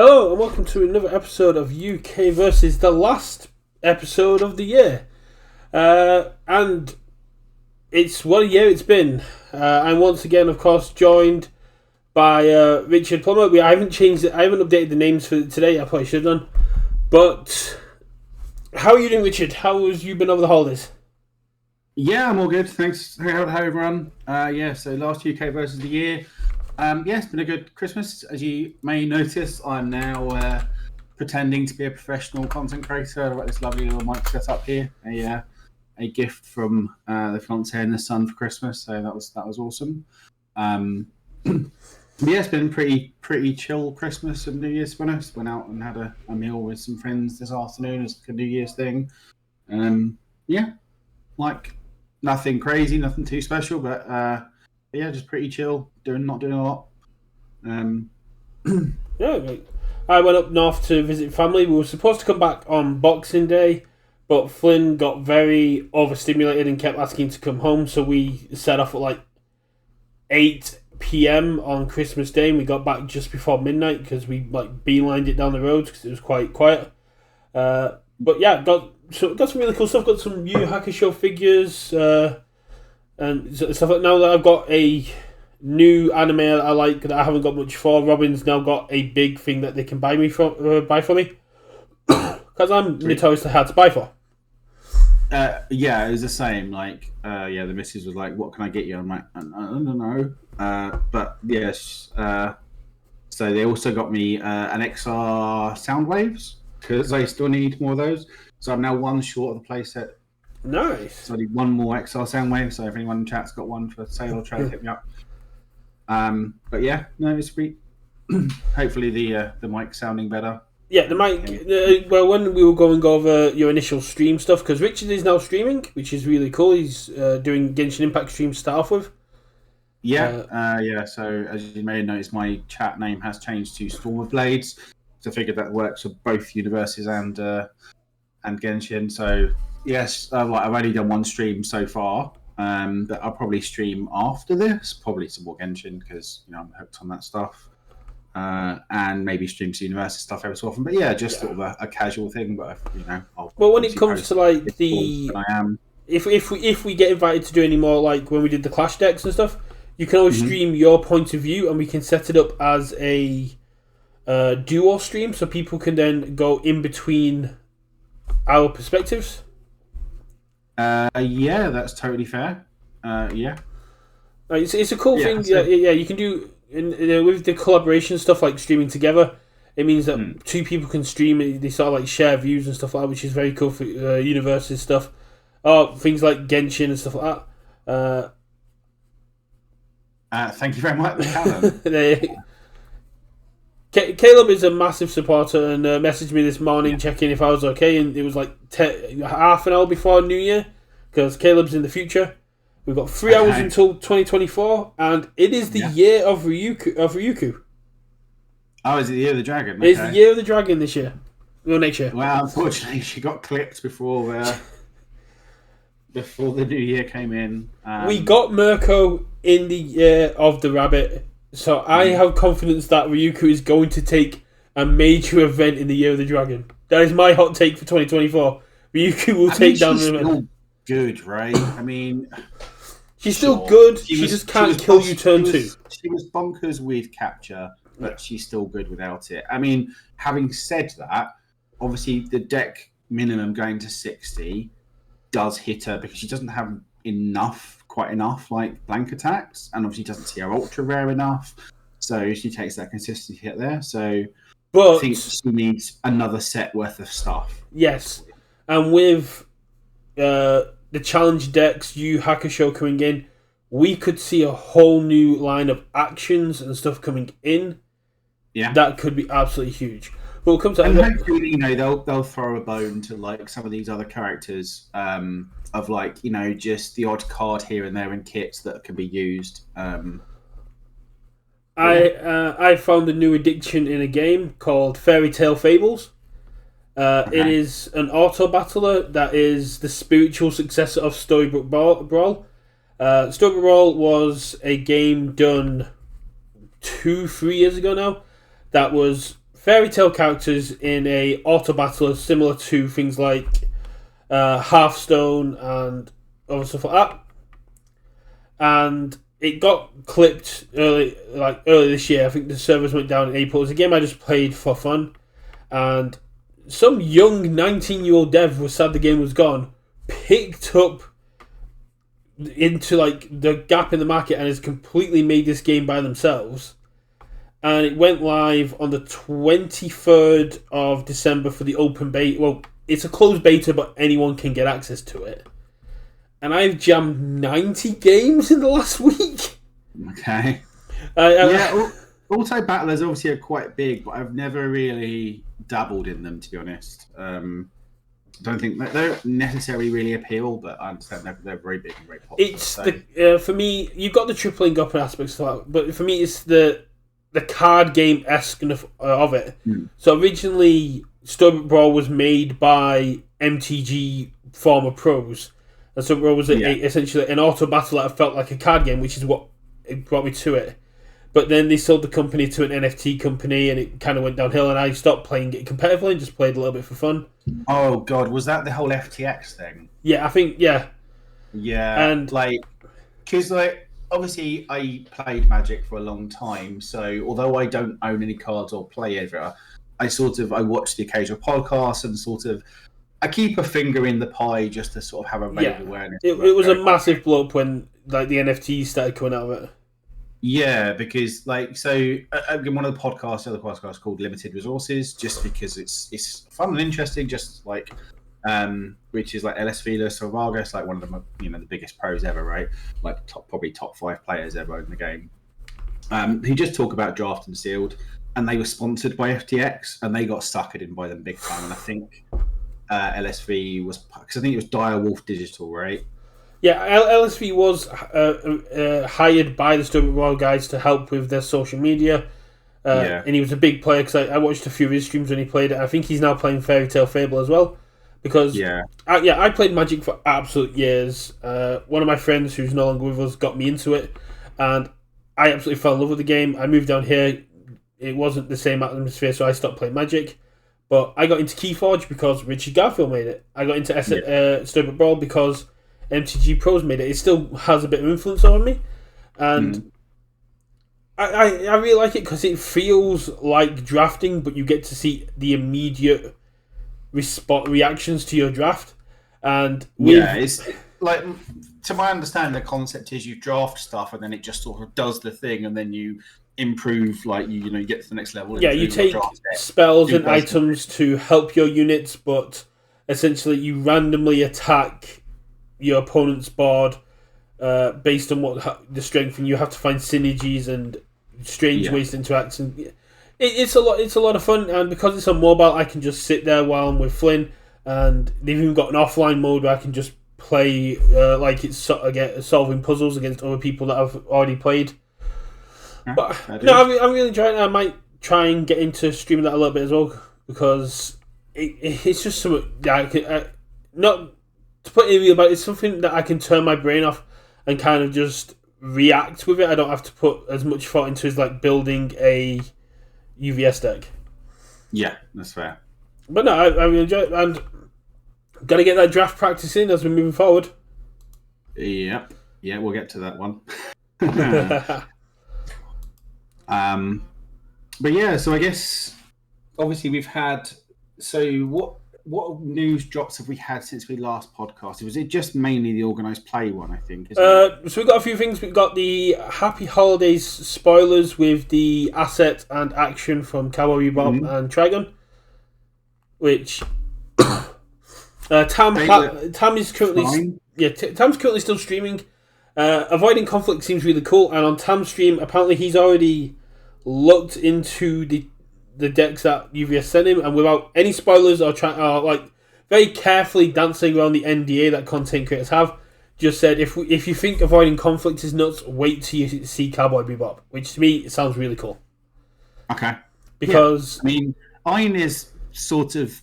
Hello and welcome to another episode of UKVersus, the last episode of the year. And it's what a year it's been. I'm once again, of course, joined by Richard Plummer. I haven't changed it. I haven't updated the names for today. I probably should have done. But how are you doing, Richard? How have you been over the holidays? Yeah, I'm all good. Thanks. How everyone? So last UK versus the year. It's been a good Christmas. As you may notice, I'm now pretending to be a professional content creator. I've got this lovely little mic set up here. A gift from the fiance and the son for Christmas. So that was awesome. It's been pretty chill Christmas and New Year's. To be honest, went out and had a meal with some friends this afternoon as a New Year's thing. Nothing crazy, nothing too special, but just pretty chill. Not doing a lot. Right. I went up north to visit family. We were supposed to come back on Boxing Day, but Flynn got very overstimulated and kept asking to come home, so we set off at like 8 p.m. on Christmas Day, and we got back just before midnight because we beelined it down the road because it was quite quiet. Got some really cool stuff. Got some Yu Hakusho figures and stuff. Now that I've got a new anime I like that I haven't got much for, Robin's now got a big thing that they can buy for me because I'm notoriously hard to buy for. It was the same. The missus was like, "What can I get you?" I'm like, "I don't know." But yes. So they also got me an XR Soundwaves because I still need more of those. So I'm now one short of the playset. Nice. So I need one more XR Soundwave. So if anyone in chat's got one for sale or trade, hit me up. It's sweet. Hopefully the mic's sounding better. Yeah, the mic. When we were going over your initial stream stuff, because Richard is now streaming, which is really cool. He's doing Genshin Impact streams to start off with. So as you may have noticed, my chat name has changed to Storm of Blades. So I figured that works for both Universes and Genshin. So yes, I've only done one stream so far. But I'll probably stream after this, probably some more Genshin because I'm hooked on that stuff, and maybe stream some Universus stuff every so often. But sort of a casual thing. But when it comes to if we get invited to do any more, like when we did the Clash decks and stuff, you can always stream your point of view, and we can set it up as a duo stream, so people can then go in between our perspectives. That's totally fair. It's a cool thing. So, you can do with the collaboration stuff, like streaming together. It means that two people can stream. They sort of share views and stuff like that, which is very cool for Universus stuff. Things like Genshin and stuff like that. Thank you very much, Callum. Caleb is a massive supporter and messaged me this morning checking if I was okay, and it was half an hour before New Year because Caleb's in the future. We've got 3 hours until 2024, and it is the year of Ryuku. Oh, is it the year of the dragon? Okay. It's the year of the dragon this year. Well, next year. Well, unfortunately, she got clipped before the new year came in. We got Mirko in the year of the rabbit. So I have confidence that Ryuku is going to take a major event in the Year of the Dragon. That is my hot take for 2024. Ryuku will take down the event. She's still good, right? I mean, she's still good. She just can't kill you turn 2. She was bonkers with capture, but she's still good without it. I mean, having said that, obviously the deck minimum going to 60 does hit her because she doesn't have quite enough blank attacks, and obviously doesn't see her ultra rare enough, so she takes that consistency hit there. But I think she needs another set worth of stuff. Yes, and with the challenge decks, Yu Hakusho coming in, we could see a whole new line of actions and stuff coming in. Yeah, that could be absolutely huge. But we'll come to hopefully, they'll throw a bone to some of these other characters. Of just the odd card here and there in kits that can be used. I found a new addiction in a game called Fairy Tale Fables. It is an auto battler that is the spiritual successor of Storybook Brawl. Storybook Brawl was a game done 2-3 years ago now that was fairy tale characters in a auto battler similar to things like Hearthstone and other stuff like that. And it got clipped early this year. I think the servers went down in April. It was a game I just played for fun, and some young 19-year-old dev was sad the game was gone, picked up into like the gap in the market and has completely made this game by themselves. And it went live on the 23rd of December for the open beta. Well, it's a closed beta, but anyone can get access to it. And I've jammed 90 games in the last week. Okay. Auto battlers obviously are quite big, but I've never really dabbled in them, to be honest. Don't think they don't necessarily really appeal, but I understand they're very big and very popular. It's for me, you've got the tripling up aspects of that, but for me, it's the card game esque of it. So originally, Storybook Brawl was made by MTG former pros. And so it was essentially an auto battle that felt like a card game, which is what it brought me to it. But then they sold the company to an NFT company, and it kind of went downhill. And I stopped playing it competitively and just played a little bit for fun. Oh God, was that the whole FTX thing? Yeah, I think yeah. And because obviously I played Magic for a long time, so although I don't own any cards or play ever, I watch the occasional podcast and I keep a finger in the pie just to sort of have a vague awareness. It was a massive blow up when the NFTs started coming out of it. Yeah, because again, one of the other podcasts called Limited Resources, just because it's fun and interesting, just which is like LSVLus or Vargas, like one of them, the biggest pros ever, right? Like probably top 5 players ever in the game. He just talk about Draft and Sealed, and they were sponsored by FTX, and they got suckered in by them big time. And I think LSV was, because I think it was Dire Wolf Digital, right? Yeah, LSV was hired by the Storybook Brawl guys to help with their social media. And he was a big player because I watched a few of his streams when he played it. I think he's now playing Fairy Tale Fable as well. Because I played Magic for absolute years. One of my friends who's no longer with us got me into it, and I absolutely fell in love with the game. I moved down here. It wasn't the same atmosphere, so I stopped playing Magic. But I got into Keyforge because Richard Garfield made it. I got into Storybook Brawl because MTG Pros made it. It still has a bit of influence over me, and I really like it because it feels like drafting, but you get to see the immediate reactions to your draft. And it's like, to my understanding, the concept is you draft stuff and then it just sort of does the thing, and then you improve, you get to the next level. Yeah, you take spells and items to help your units, but essentially you randomly attack your opponent's board based on what the strength, and you have to find synergies and strange ways to interact. And it's a lot of fun, and because it's on mobile, I can just sit there while I'm with Flynn, and they've even got an offline mode where I can just play like it's solving puzzles against other people that I've already played. But I'm really enjoying it. I might try and get into streaming that a little bit as well, because it's just something that not to put it about. It's something that I can turn my brain off and kind of just react with it. I don't have to put as much thought into as like building a UVS deck. Yeah, that's fair. But no, I really enjoy it, and got to get that draft practice in as we're moving forward. Yeah, we'll get to that one. But yeah, so I guess obviously we've had. So what news drops have we had since we last podcasted? Was it just mainly the organised play one? I think. So we've got a few things. We've got the Happy Holidays spoilers with the asset and action from Cowboy Bebop and Trigon, which Tam is currently Tam's currently still streaming. Avoiding conflict seems really cool, and on Tam's stream, apparently he's already looked into the decks that UVS sent him, and without any spoilers or very carefully dancing around the NDA that content creators have, just said if you think avoiding conflict is nuts, wait till you see Cowboy Bebop, which to me it sounds really cool. Okay, because I mean, Iron is sort of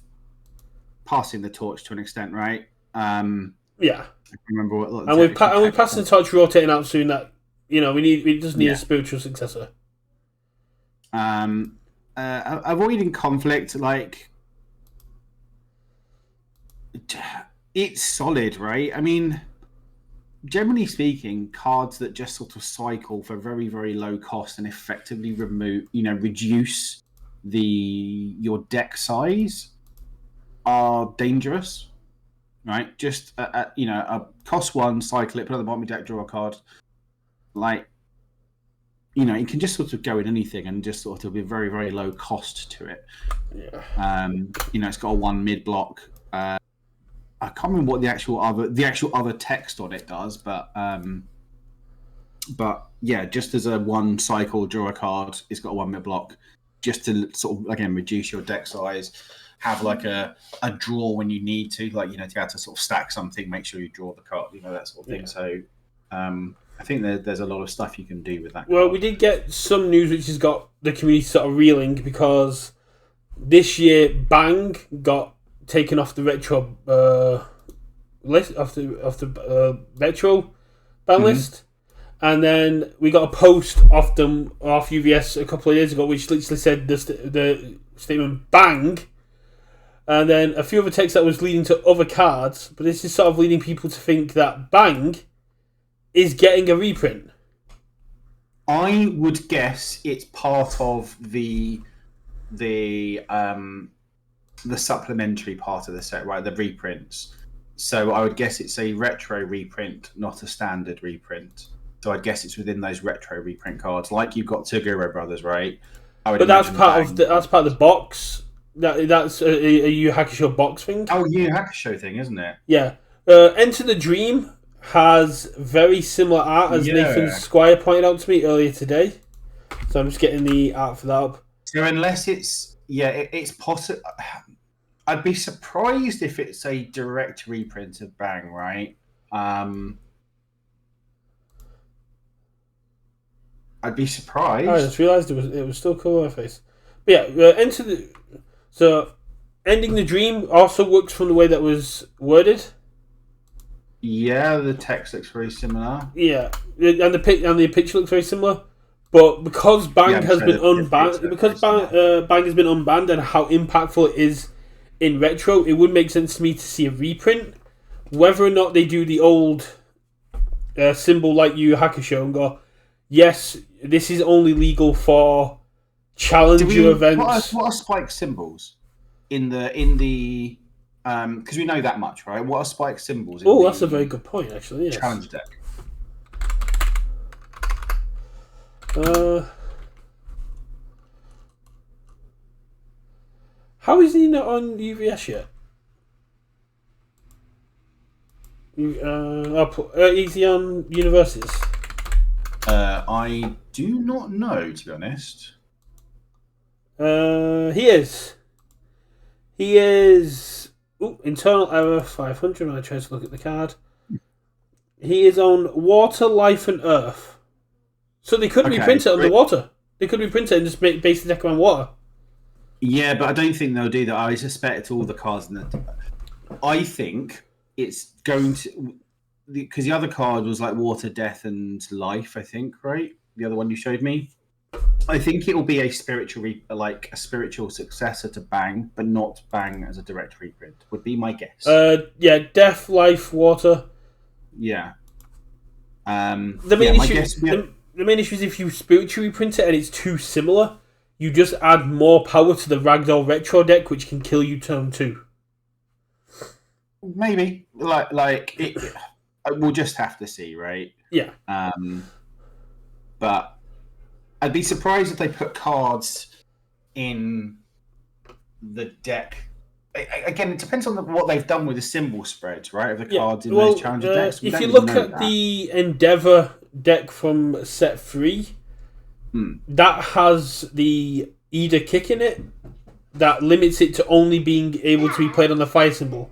passing the torch to an extent, right? Yeah. I remember what. And we're passing the torch, rotating out soon. That we just need a spiritual successor. avoiding conflict, like it's solid, right? I mean, generally speaking, cards that just sort of cycle for very, very low cost and effectively reduce your deck size are dangerous, right? Just a cost one, cycle it, put it on the bottom of your deck, draw a card. Like, it can just sort of go in anything and just sort of be very, very low cost to it. Yeah. It's got a 1 mid block. I can't remember what the actual other text on it does, but yeah, just as a 1 cycle, draw a card. It's got a 1 mid block, just to sort of again reduce your deck size. Have like a draw when you need to, like to be able to sort of stack something, make sure you draw the card, that sort of thing. Yeah. So I think there's a lot of stuff you can do with that. Well, card. We did get some news which has got the community sort of reeling, because this year Bang got taken off the retro list, off the retro ban list, and then we got a post off UVS a couple of years ago which literally said the statement Bang, and then a few other texts that was leading to other cards, but this is sort of leading people to think that Bang is getting a reprint. I would guess it's part of the supplementary part of the set, right? The reprints. So I would guess it's a retro reprint, not a standard reprint. So I'd guess it's within those retro reprint cards, like you've got Toguro Brothers, right? But that's part of the box. That's a Yu Hakusho box thing. Oh, Yu Hakusho thing, isn't it? Yeah. Enter the Dream has very similar art, as Nathan Squire pointed out to me earlier today. So I'm just getting the art for that up. So unless it's possible. I'd be surprised if it's a direct reprint of Bang, right? I'd be surprised. I just realised it was still Color Face. But yeah, Ending the Dream also works from the way that was worded. Yeah, the text looks very similar. Yeah, and the picture looks very similar. But because Bang has been unbanned, Bang has been unbanned, and how impactful it is in retro, it would make sense to me to see a reprint. Whether or not they do the old symbol like Yu Hakusho and go, yes, this is only legal for challenger events. What are Spike symbols in the because we know that much, right? What are Spike symbols? That's a very good point, actually. Yes. Challenge deck. How is he not on UVS yet? Is he on Universus? I do not know, to be honest. He is. He is. Internal error 500 when I try to look at the card. He is on Water, Life, and Earth. So they could reprint it underwater. They could reprint it and just base the deck around water. Yeah, but I don't think they'll do that. I suspect all the cards in the. I think it's going to. Because the other card was like Water, Death, and Life, I think, right? The other one you showed me. I think it will be a spiritual successor to Bang, but not Bang as a direct reprint. Would be my guess. Death, Life, Water. Yeah. The main issue is if you spiritually reprint it and it's too similar, you just add more power to the Ragdoll Retro deck, which can kill you turn 2. Maybe we'll just have to see, right? Yeah. But I'd be surprised if they put cards in the deck. Again, it depends on what they've done with the symbol spreads, right? Of the cards in those challenger decks. If you look at the Endeavour deck from set 3, that has the Ida kick in it that limits it to only being able to be played on the fire symbol.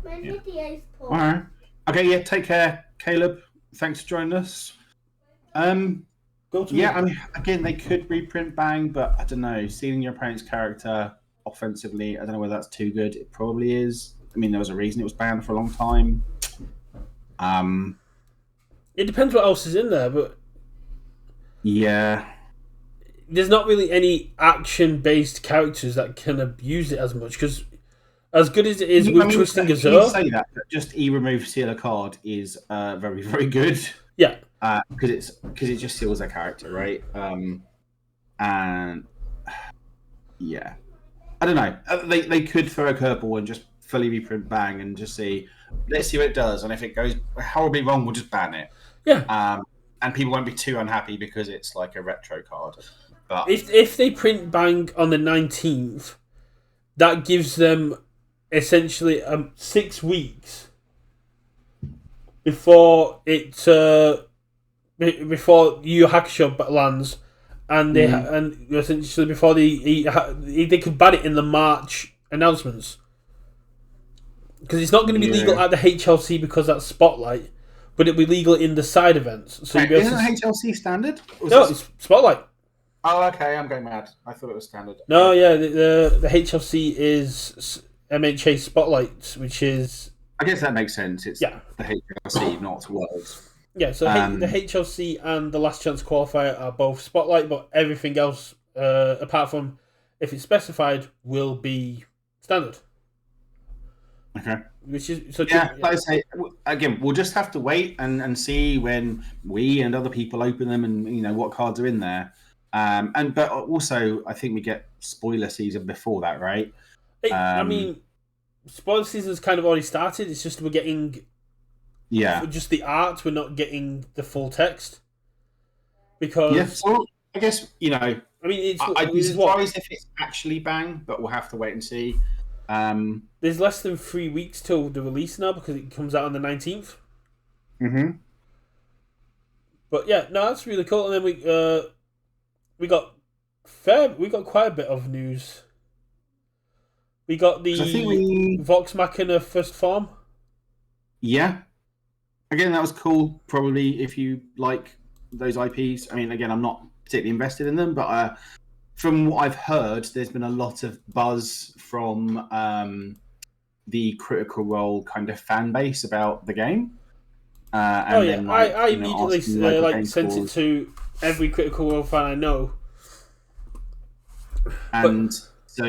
Yeah. All right. Okay, yeah, take care, Caleb. Thanks for joining us. I mean, again, they could reprint Bang, but I don't know. Stealing your opponent's character offensively, I don't know whether that's too good. It probably is. I mean, there was a reason it was banned for a long time. It depends what else is in there, but yeah, there's not really any action-based characters that can abuse it as much, because as good as it is with Twisting Azure... You say that, but just remove seal a card is very, very good. Yeah. Because it just seals their character, right? And yeah, I don't know. They could throw a curveball and just fully reprint Bang and just see. Let's see what it does, and if it goes horribly wrong, we'll just ban it. Yeah. And people won't be too unhappy because it's like a retro card. But if they print Bang on the 19th, that gives them essentially 6 weeks before it before Yu Hakusho lands, and they and essentially before they could ban it in the March announcements, because it's not going to be legal at the HLC because that's Spotlight, but it'll be legal in the side events. So isn't HLC standard? No, it's Spotlight. Oh, okay, I'm going mad. I thought it was standard. No, yeah, the HLC is MHA Spotlight, which is... I guess that makes sense. It's the HLC, not Worlds. Yeah, so the HLC and the Last Chance Qualifier are both Spotlight, but everything else, apart from if it's specified, will be standard. Okay. Which is like I say, again, we'll just have to wait and see when we and other people open them, and what cards are in there. But also, I think we get spoiler season before that, right? I mean, spoiler season's kind of already started. It's just we're getting just the art. We're not getting the full text because so I guess I mean, I'd be surprised if it's actually Bang, but we'll have to wait and see. There's less than 3 weeks till the release now because it comes out on the 19th. Mm-hmm. But yeah, no, that's really cool. And then we got quite a bit of news. We got the Vox Machina first form. Yeah. Again, that was cool. Probably if you like those IPs. I mean, again, I'm not particularly invested in them, but from what I've heard, there's been a lot of buzz from the Critical Role kind of fan base about the game. I immediately sent it to every Critical Role fan I know. And so,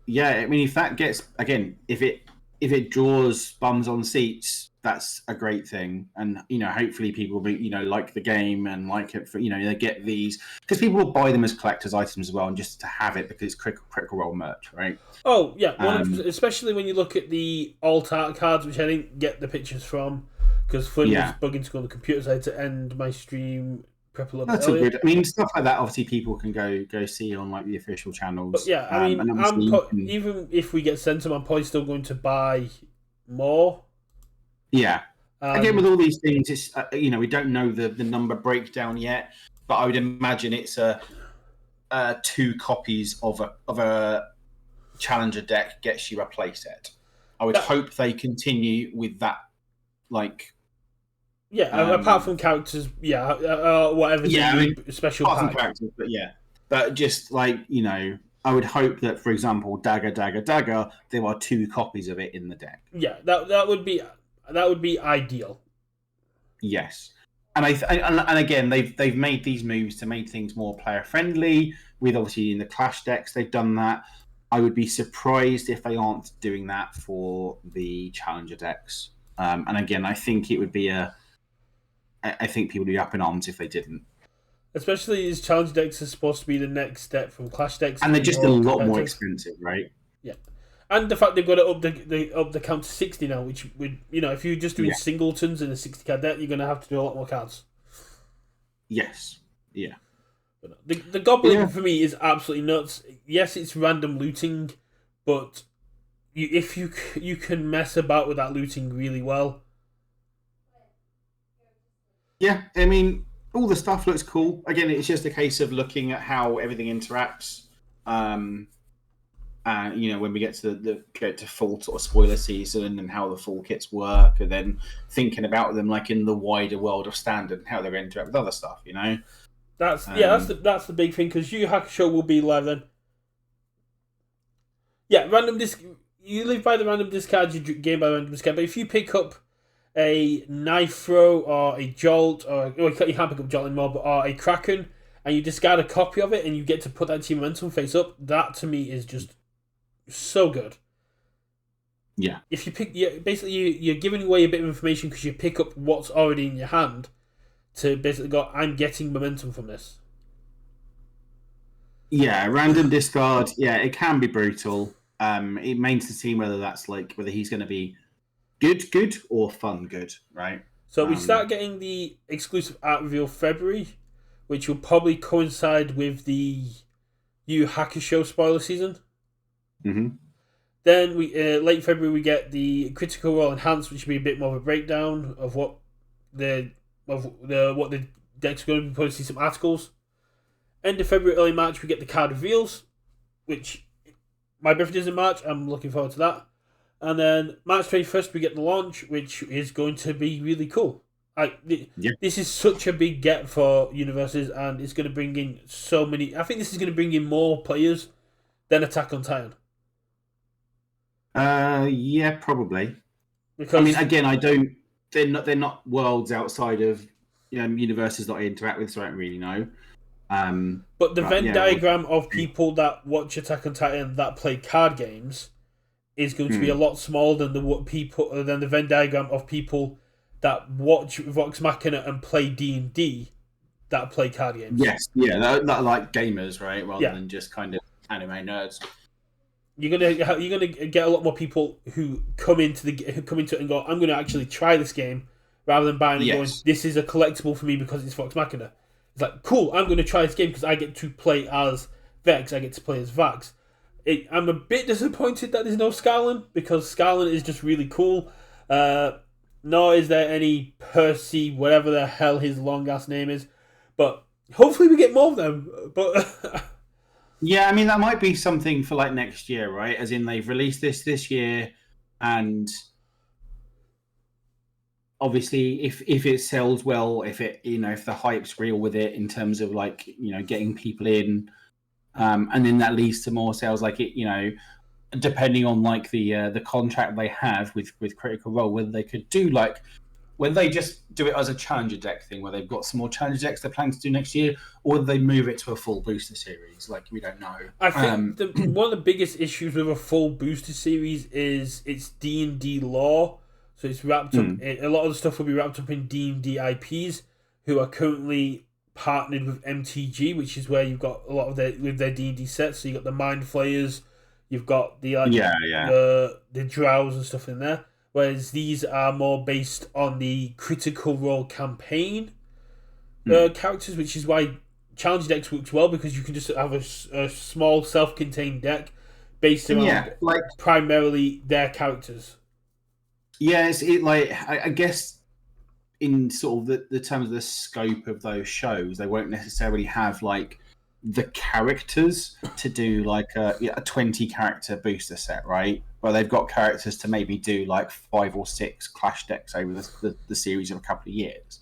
yeah, I mean, if that gets, again, if it draws bums on seats, that's a great thing. And, hopefully people will be, like the game and like it for, they get these, because people will buy them as collector's items as well, and just to have it because it's Critical Role merch, right? Oh, yeah, especially when you look at the alt art cards, which I didn't get the pictures from, because Flynn was bugging to go on the computer side to end my stream prep a little bit earlier. Good. I mean, stuff like that, obviously, people can go see on like the official channels. But yeah, I mean, even if we get sent them, I'm probably still going to buy more. Yeah. Again, with all these things, it's we don't know the number breakdown yet, but I would imagine it's 2 copies of a challenger deck gets you a playset. I would hope they continue with that, like. Yeah, apart from characters, whatever. Special apart from characters, but just like I would hope that, for example, Dagger, there are 2 copies of it in the deck. Yeah, that would be ideal. Yes, and and again, they've made these moves to make things more player friendly. With obviously in the Clash decks, they've done that. I would be surprised if they aren't doing that for the Challenger decks. And again, I think it would be I think people would be up in arms if they didn't. Especially as Challenger decks are supposed to be the next step from Clash decks, and they're just a lot more expensive, right? Yeah, and the fact they've got to up the count to 60 now, which would if you're just doing singletons in a 60 card deck, you're going to have to do a lot more cards. Yes. Yeah. But the Goblin for me is absolutely nuts. Yes, it's random looting, but if you can mess about with that looting really well. Yeah, I mean, all the stuff looks cool. Again, it's just a case of looking at how everything interacts. And when we get to full sort of spoiler season and how the full kits work, and then thinking about them like in the wider world of standard and how they're going to interact with other stuff. That's the big thing, because Yu Hakusho will be live then. Yeah, random disc. You live by the random discard. You game by random discard. But if you pick up a knife throw or a jolt, or you can't pick up jolt anymore, but or a kraken, and you discard a copy of it and you get to put that to your momentum face up, that to me is just so good. Yeah. If you pick, basically you're giving away a bit of information because you pick up what's already in your hand to basically go, I'm getting momentum from this. Yeah, random discard. Yeah, it can be brutal. It remains to see whether that's like whether he's going to be good or fun good, right? So we start getting the exclusive art reveal February, which will probably coincide with the Yu Hacker Show spoiler season. Mm-hmm. Then we late February we get the Critical Role Enhanced, which will be a bit more of a breakdown of what the deck's going to be. Probably see some articles. End of February, early March, we get the card reveals, which my birthday is in March. I'm looking forward to that. And then March 21st, we get the launch, which is going to be really cool. This is such a big get for Universus, and it's going to bring in so many. I think this is going to bring in more players than Attack on Titan. Yeah, probably. Because I mean, again, I don't. They're not worlds outside of Universus that I interact with, so I don't really know. But the Venn diagram of people that watch Attack on Titan that play card games is going to be a lot smaller than the Venn diagram of people that watch Vox Machina and play D&D that play card games. Yes, yeah, that like gamers, right? Rather than just kind of anime nerds. You're gonna get a lot more people who come into it and go, I'm going to actually try this game rather than buying it going, this is a collectible for me because it's Vox Machina. It's like, cool, I'm going to try this game because I get to play as Vex, I get to play as Vax. I'm a bit disappointed that there's no Scarlin, because Scarlin is just really cool. Nor is there any Percy, whatever the hell his long-ass name is. But hopefully we get more of them. But yeah, I mean, that might be something for like next year, right? As in they've released this year, and obviously if it sells well, if the hype's real with it in terms of like, getting people in, and then that leads to more sales, like it, depending on like the contract they have with Critical Role, whether they could do like, whether they just do it as a challenger deck thing where they've got some more challenger decks they're planning to do next year, or whether they move it to a full booster series. Like, we don't know. I think one of the biggest issues with a full booster series is it's D&D lore. So it's wrapped up. A lot of the stuff will be wrapped up in D&D IPs, who are currently partnered with MTG, which is where you've got a lot of their D&D sets. So you've got the Mind Flayers, you've got the the Drows and stuff in there. Whereas these are more based on the Critical Role campaign characters, which is why Challenge decks works well, because you can just have a small self-contained deck based around primarily their characters. Yeah, I guess in sort of the terms of the scope of those shows, they won't necessarily have like the characters to do like a 20 character booster set, right? Well, they've got characters to maybe do like 5 or 6 clash decks over the series of a couple of years.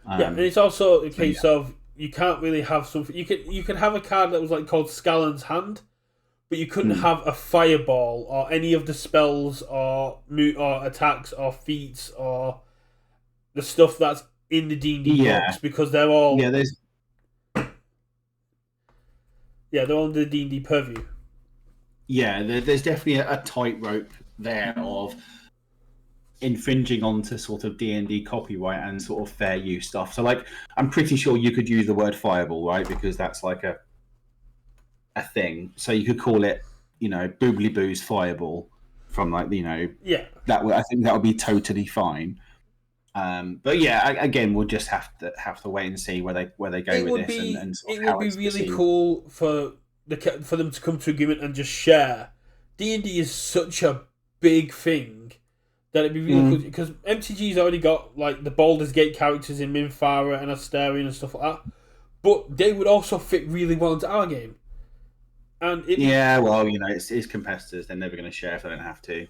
And it's also a case of you can't really have something. You could have a card that was like called Scalen's Hand, but you couldn't have a fireball or any of the spells or attacks or feats or the stuff that's in the D&D books, because they're all they're on the D&D purview. Yeah, there's definitely a tightrope there of infringing onto sort of D&D copyright and sort of fair use stuff. So like, I'm pretty sure you could use the word fireball, right? Because that's like a thing. So you could call it, Boobly Boo's Fireball from like, I think that would be totally fine. But yeah, again, we'll just have to wait and see where they go with this. And sort of it would be really cool for them to come to agreement and just share. D&D is such a big thing that it'd be really cool, because MTG's already got like the Baldur's Gate characters in Minthara and Asterion and stuff like that, but they would also fit really well into our game. And it's competitors. They're never going to share if they don't have to.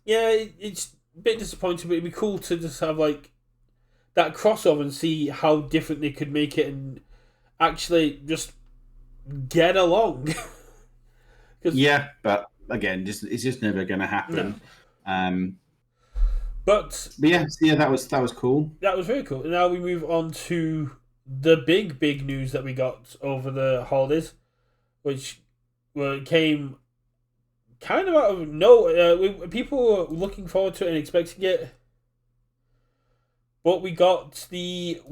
Yeah, it's a bit disappointing, but it'd be cool to just have like that crossover and see how different they could make it and actually just get along. Yeah, but again, it's just never going to happen. No. But yeah, that was cool. That was very cool. And now we move on to the big news that we got over the holidays, which came kind of out of people were looking forward to it and expecting it, but we got the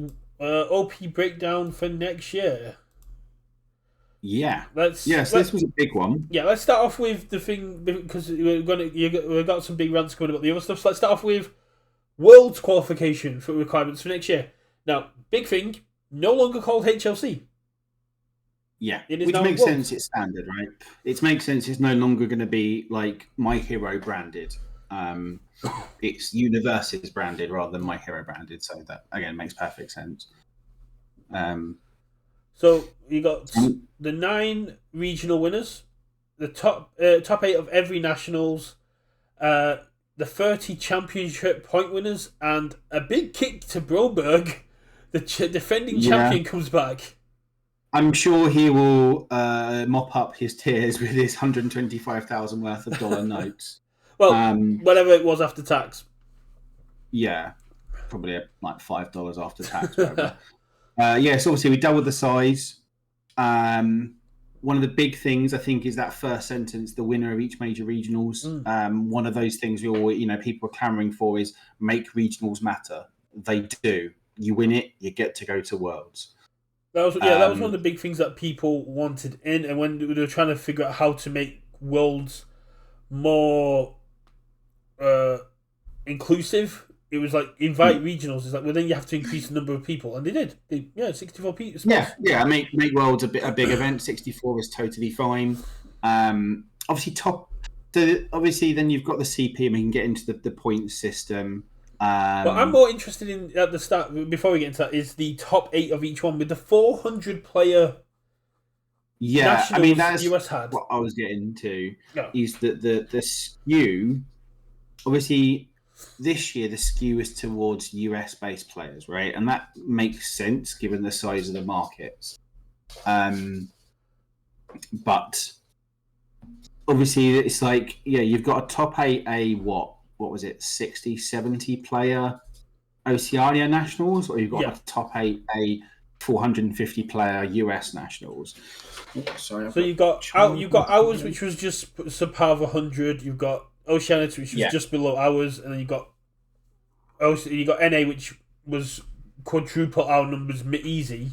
OP breakdown for next year. Yeah. Yes, this was a big one. Yeah, let's start off with the thing because we've got some big rants coming about the other stuff. So let's start off with World's qualification for requirements for next year. Now, big thing, no longer called HLC. Yeah, which makes sense. It's standard, right? It makes sense. It's no longer going to be like My Hero branded. It's Universus branded rather than My Hero branded. So that again makes perfect sense. So you got the 9 regional winners, the top 8 of every nationals, the 30 championship point winners, and a big kick to Broberg. The defending champion comes back. I'm sure he will mop up his tears with his $125,000 worth of dollar notes. Well, whatever it was after tax. Yeah, probably like $5 after tax. Whatever. So obviously we doubled the size. One of the big things I think is that first sentence: the winner of each major regionals. One of those things people are clamoring for is make regionals matter. They do. You win it, you get to go to Worlds. That was one of the big things that people wanted in, and when they were trying to figure out how to make Worlds more inclusive, it was like invite regionals. It's like, well, then you have to increase the number of people, and they did. 64 people. Yeah. Make Worlds a big event. 64 is totally fine. Obviously, then you've got the CP, and we can get into the point system. But I'm more interested in at the start before we get into that is the top 8 of each one with the 400 player. Yeah, I mean that's US had. What I was getting to is that the skew. Obviously, this year the skew is towards US based players, right? And that makes sense given the size of the markets. But obviously, it's like you've got a top 8 what was it, 60, 70 player Oceania nationals, or you've got a top 8 450 player US nationals. So you've got ours, which was just subpar of 100. You've got Oceania, which was just below ours, and then you got NA, which was quadruple our numbers, easy.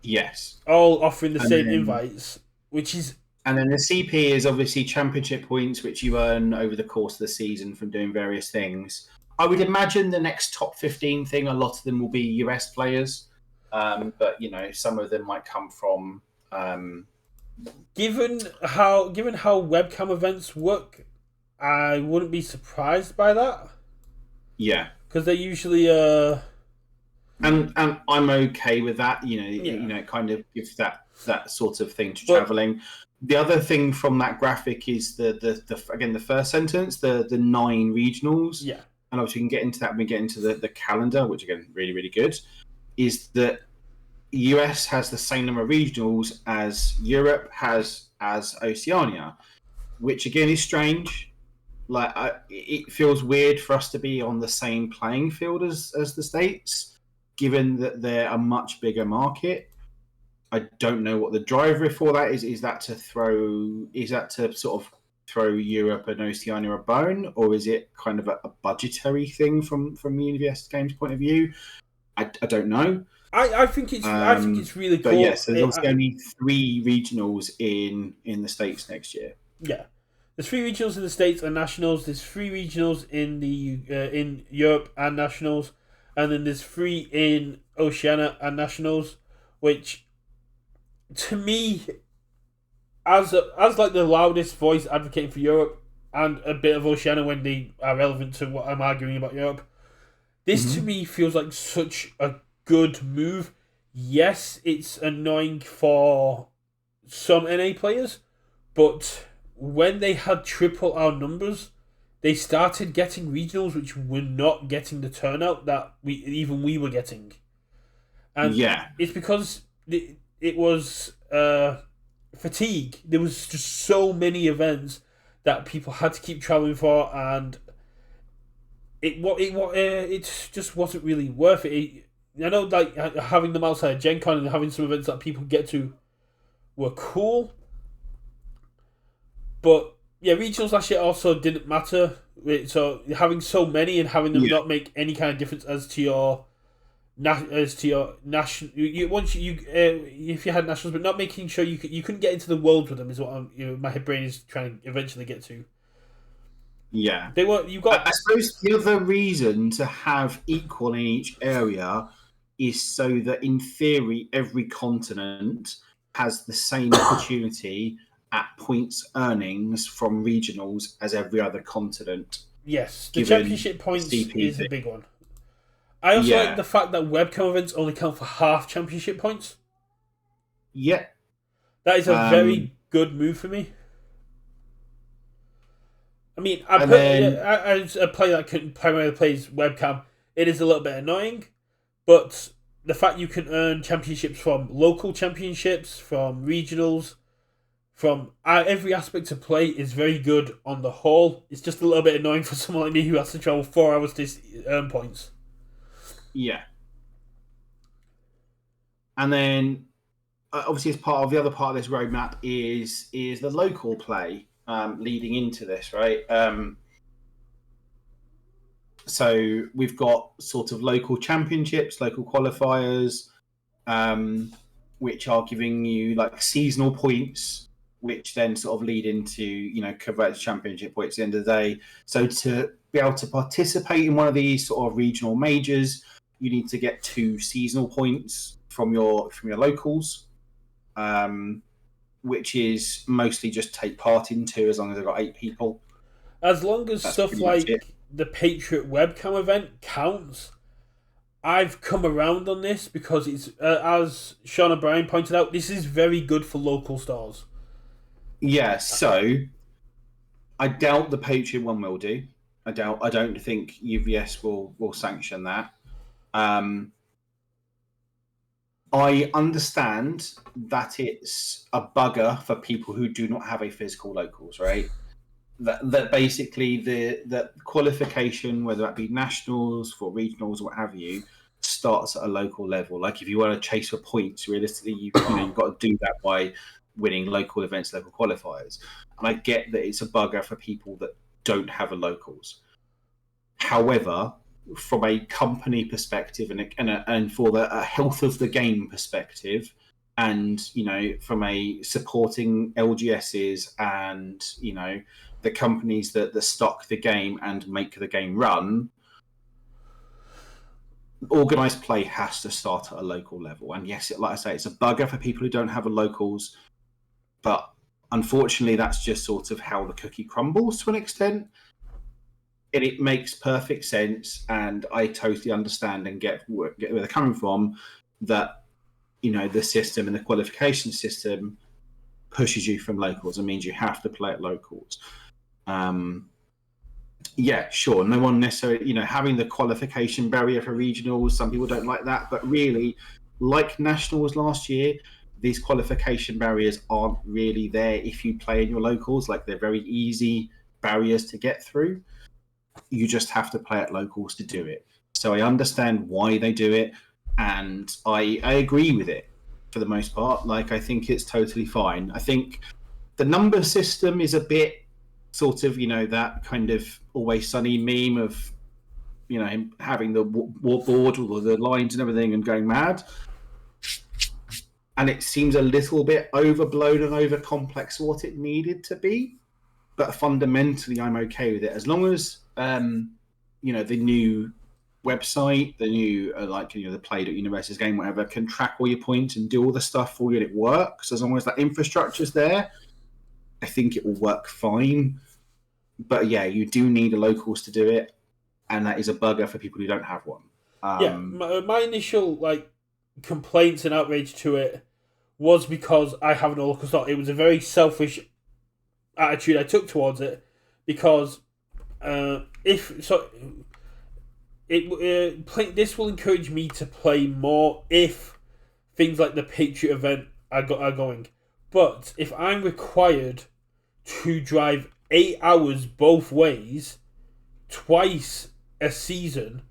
Yes, all offering the same invites, which is. And then the CP is obviously championship points, which you earn over the course of the season from doing various things. I would imagine the next top 15 thing, a lot of them will be US players. But, some of them might come from... Given how webcam events work, I wouldn't be surprised by that. Yeah. Because they usually... And I'm okay with that. It kind of gives that sort of thing to travelling. The other thing from that graphic is the first sentence, the 9 regionals. Yeah. And obviously we can get into that when we get into the calendar, which again, really, really good, is that US has the same number of regionals as Europe has as Oceania, which again is strange. It feels weird for us to be on the same playing field as the States, given that they're a much bigger market. I don't know what the driver for that is. Is that to sort of throw Europe and Oceania a bone, or is it kind of a budgetary thing from Universus Games' point of view? I don't know. I think it's really cool. But yes, there's also only 3 regionals in the States next year. Yeah, there's 3 regionals in the States and nationals. There's 3 regionals in in Europe and nationals, and then there's 3 in Oceania and nationals, which. To me, as like the loudest voice advocating for Europe and a bit of Oceania when they are relevant to what I'm arguing about Europe, this to me feels like such a good move. Yes, it's annoying for some NA players, but when they had triple our numbers, they started getting regionals which were not getting the turnout that we were getting. And it's because it was fatigue. There was just so many events that people had to keep traveling for, and it just wasn't really worth it. I know like having them outside Gen Con and having some events that people get to were cool, but yeah, regionals last year also didn't matter. So having so many and having them Yeah. not make any kind of difference as to your national. Once if you had nationals, but not making sure you couldn't get into the world with them is what my brain is trying to eventually get to. Yeah. They were you got I suppose the other reason to have equal in each area is so that, in theory, every continent has the same opportunity at points earnings from regionals as every other continent, yes, the given championship the points CP is a thing. big one. I also like Yeah. the fact that webcam events only count for half championship points. Yeah. That is a Um, very good move for me. I mean, I and put then, as a player that primarily plays webcam, it is a little bit annoying, but the fact you can earn championships from local championships, from regionals, from every aspect of play is very good on the whole. It's just a little bit annoying for someone like me who has to travel 4 hours to earn points. yeah. And then, obviously, as part of the other part of this roadmap is the local play leading into this, right? So we've got sort of local championships, local qualifiers, which are giving you like seasonal points, which then sort of lead into convert to championship points at the end of the day. So to be able to participate in one of these sort of regional majors, you need to get 2 seasonal points from your locals, which is mostly just take part in 2 as long as they've got 8 people. As long as That's stuff pretty much it. like the Patriot webcam event counts, I've come around on this because it's as Sean O'Brien pointed out, this is very good for local stars. Yeah, so I doubt the Patriot one will do. I don't think UVS will sanction that. I understand that it's a bugger for people who do not have a physical locals, right? That basically the qualification, whether that be nationals, for regionals, or what have you, starts at a local level. Like if you want to chase for points, realistically, you've got to do that by winning local events, local qualifiers. And I get that it's a bugger for people that don't have a locals. However, from a company perspective and for the health of the game perspective, and from a supporting LGSs and the companies that stock the game and make the game run, organized play has to start at a local level. And yes, like I say, it's a bugger for people who don't have a locals, but unfortunately that's just sort of how the cookie crumbles to an extent. And it makes perfect sense, and I totally understand and get where they're coming from, that the system and the qualification system pushes you from locals and means you have to play at locals. Yeah, sure. No one necessarily, having the qualification barrier for regionals, some people don't like that, but really, like nationals last year, these qualification barriers aren't really there if you play in your locals. Like, they're very easy barriers to get through. You just have to play at locals to do it. So I understand why they do it, and I agree with it for the most part. Like, I think it's totally fine. I think the number system is a bit sort of, that kind of Always Sunny meme of, him having the board with the lines and everything and going mad. And it seems a little bit overblown and over complex what it needed to be. But fundamentally, I'm okay with it as long as the new website, the new the Play.Universus game, whatever, can track all your points and do all the stuff for you, and it works. As long as that infrastructure's there, I think it will work fine. But yeah, you do need a locals to do it, and that is a bugger for people who don't have one. Yeah, my initial complaints and outrage to it was because I have no local start. It was a very selfish attitude I took towards it because if so, this will encourage me to play more if things like the Patriot event are going. But if I'm required to drive 8 hours both ways, twice a season,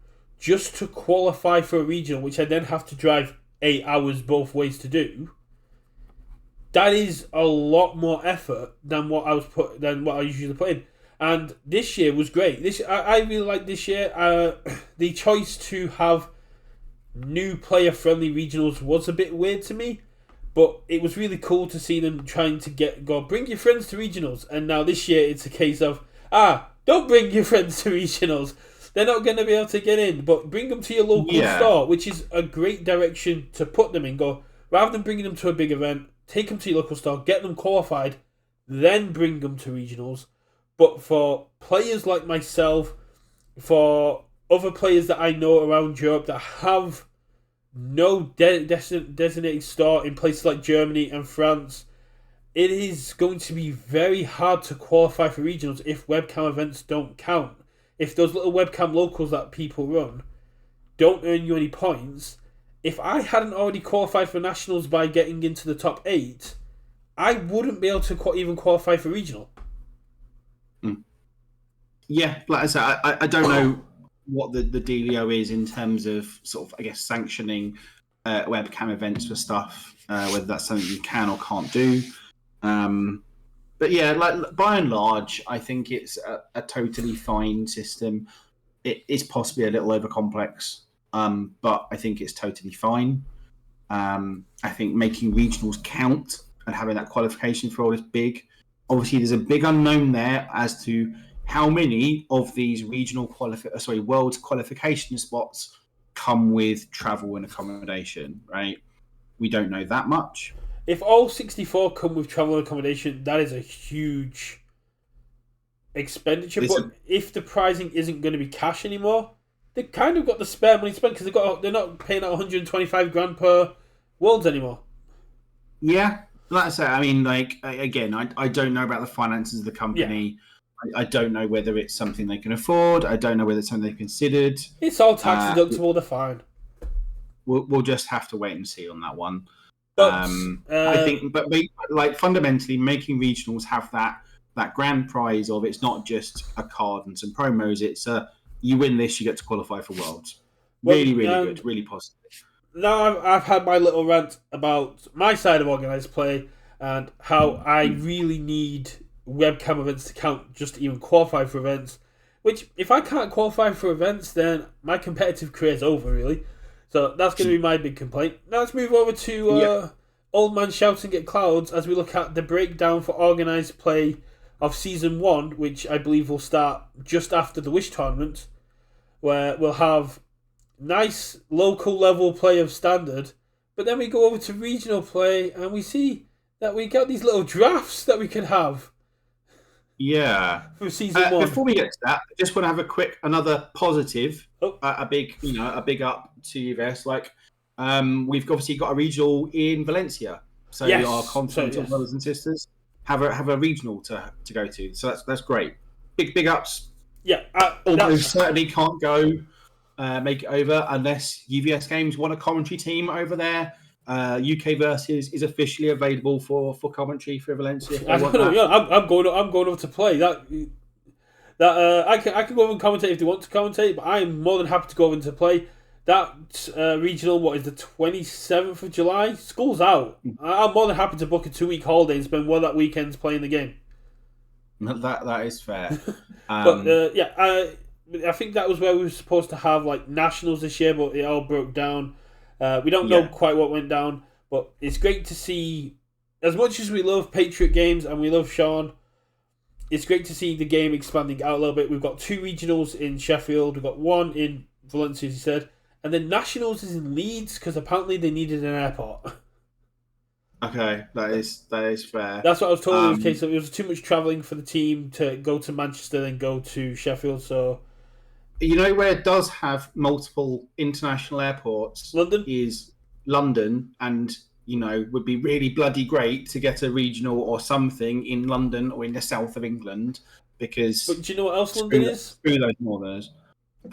just to qualify for a regional, which I then have to drive 8 hours both ways to do, that is a lot more effort than what I usually put in. And this year was great. I really like this year. The choice to have new player friendly regionals was a bit weird to me, but it was really cool to see them trying to bring your friends to regionals. And now this year it's a case of don't bring your friends to regionals. They're not going to be able to get in, but bring them to your local store, which is a great direction to put them in. Go rather than bringing them to a big event, take them to your local store, get them qualified, then bring them to regionals. But for players like myself, for other players that I know around Europe that have no designated store in places like Germany and France, it is going to be very hard to qualify for regionals if webcam events don't count. If those little webcam locals that people run don't earn you any points, if I hadn't already qualified for nationals by getting into the top 8, I wouldn't be able to even qualify for regional. Yeah, like I said, I don't know what the dealio is in terms of sort of, I guess, sanctioning webcam events for stuff, whether that's something you can or can't do. But yeah, like by and large, I think it's a totally fine system. It is possibly a little overcomplex, but I think it's totally fine. I think making regionals count and having that qualification for all is big. Obviously, there's a big unknown there as to how many of these world qualification spots come with travel and accommodation, right? We don't know that much. If all 64 come with travel and accommodation, that is a huge expenditure. But if the pricing isn't going to be cash anymore, they've kind of got the spare money to spend because they're not paying out 125 grand per Worlds anymore. Yeah, like I say, I mean, like again, I don't know about the finances of the company. Yeah. I don't know whether it's something they can afford. I don't know whether it's something they've considered. It's all tax deductible. They're fine. We'll just have to wait and see on that one. But, I think, but like fundamentally, making regionals have that grand prize of it's not just a card and some promos. It's you win this, you get to qualify for Worlds. Really good, really positive. Now I've had my little rant about my side of organised play and how I really need webcam events to count just to even qualify for events. Which, if I can't qualify for events, then my competitive career is over, really. So that's going to be my big complaint. Now let's move over to Old Man Shouting at Clouds as we look at the breakdown for organised play of Season 1, which I believe will start just after the Wish Tournament, where we'll have nice local level play of Standard, but then we go over to regional play and we see that we got these little drafts that we can have. Yeah. For Season 1. Before we get to that, I just want to have another positive, a big up to Universus. Like, we've obviously got a regional in Valencia, so our continental brothers and sisters have a regional to go to. So that's great. Big ups. Yeah. Although certainly can't go make it over unless UVS Games want a commentary team over there. UKVersus is officially available for commentary for Valencia. I'm going over to play that. I can go over and commentate if they want to commentate, but I am more than happy to go over to play that regional. What is the 27th of July? School's out. I'm more than happy to book a 2-week holiday and spend one of that weekends playing the game. That is fair. But I think that was where we were supposed to have like nationals this year, but it all broke down. We don't know quite what went down, but it's great to see. As much as we love Patriot Games and we love Sean, it's great to see the game expanding out a little bit. We've got 2 regionals in Sheffield, we've got 1 in Valencia, as you said, and then nationals is in Leeds because apparently they needed an airport. Okay, that is fair. That's what I was told. It was too much travelling for the team to go to Manchester and go to Sheffield. So, you know where it does have multiple international airports? London is London, and would be really bloody great to get a regional or something in London or in the south of England because. But do you know what else London is? Screw those Northerners.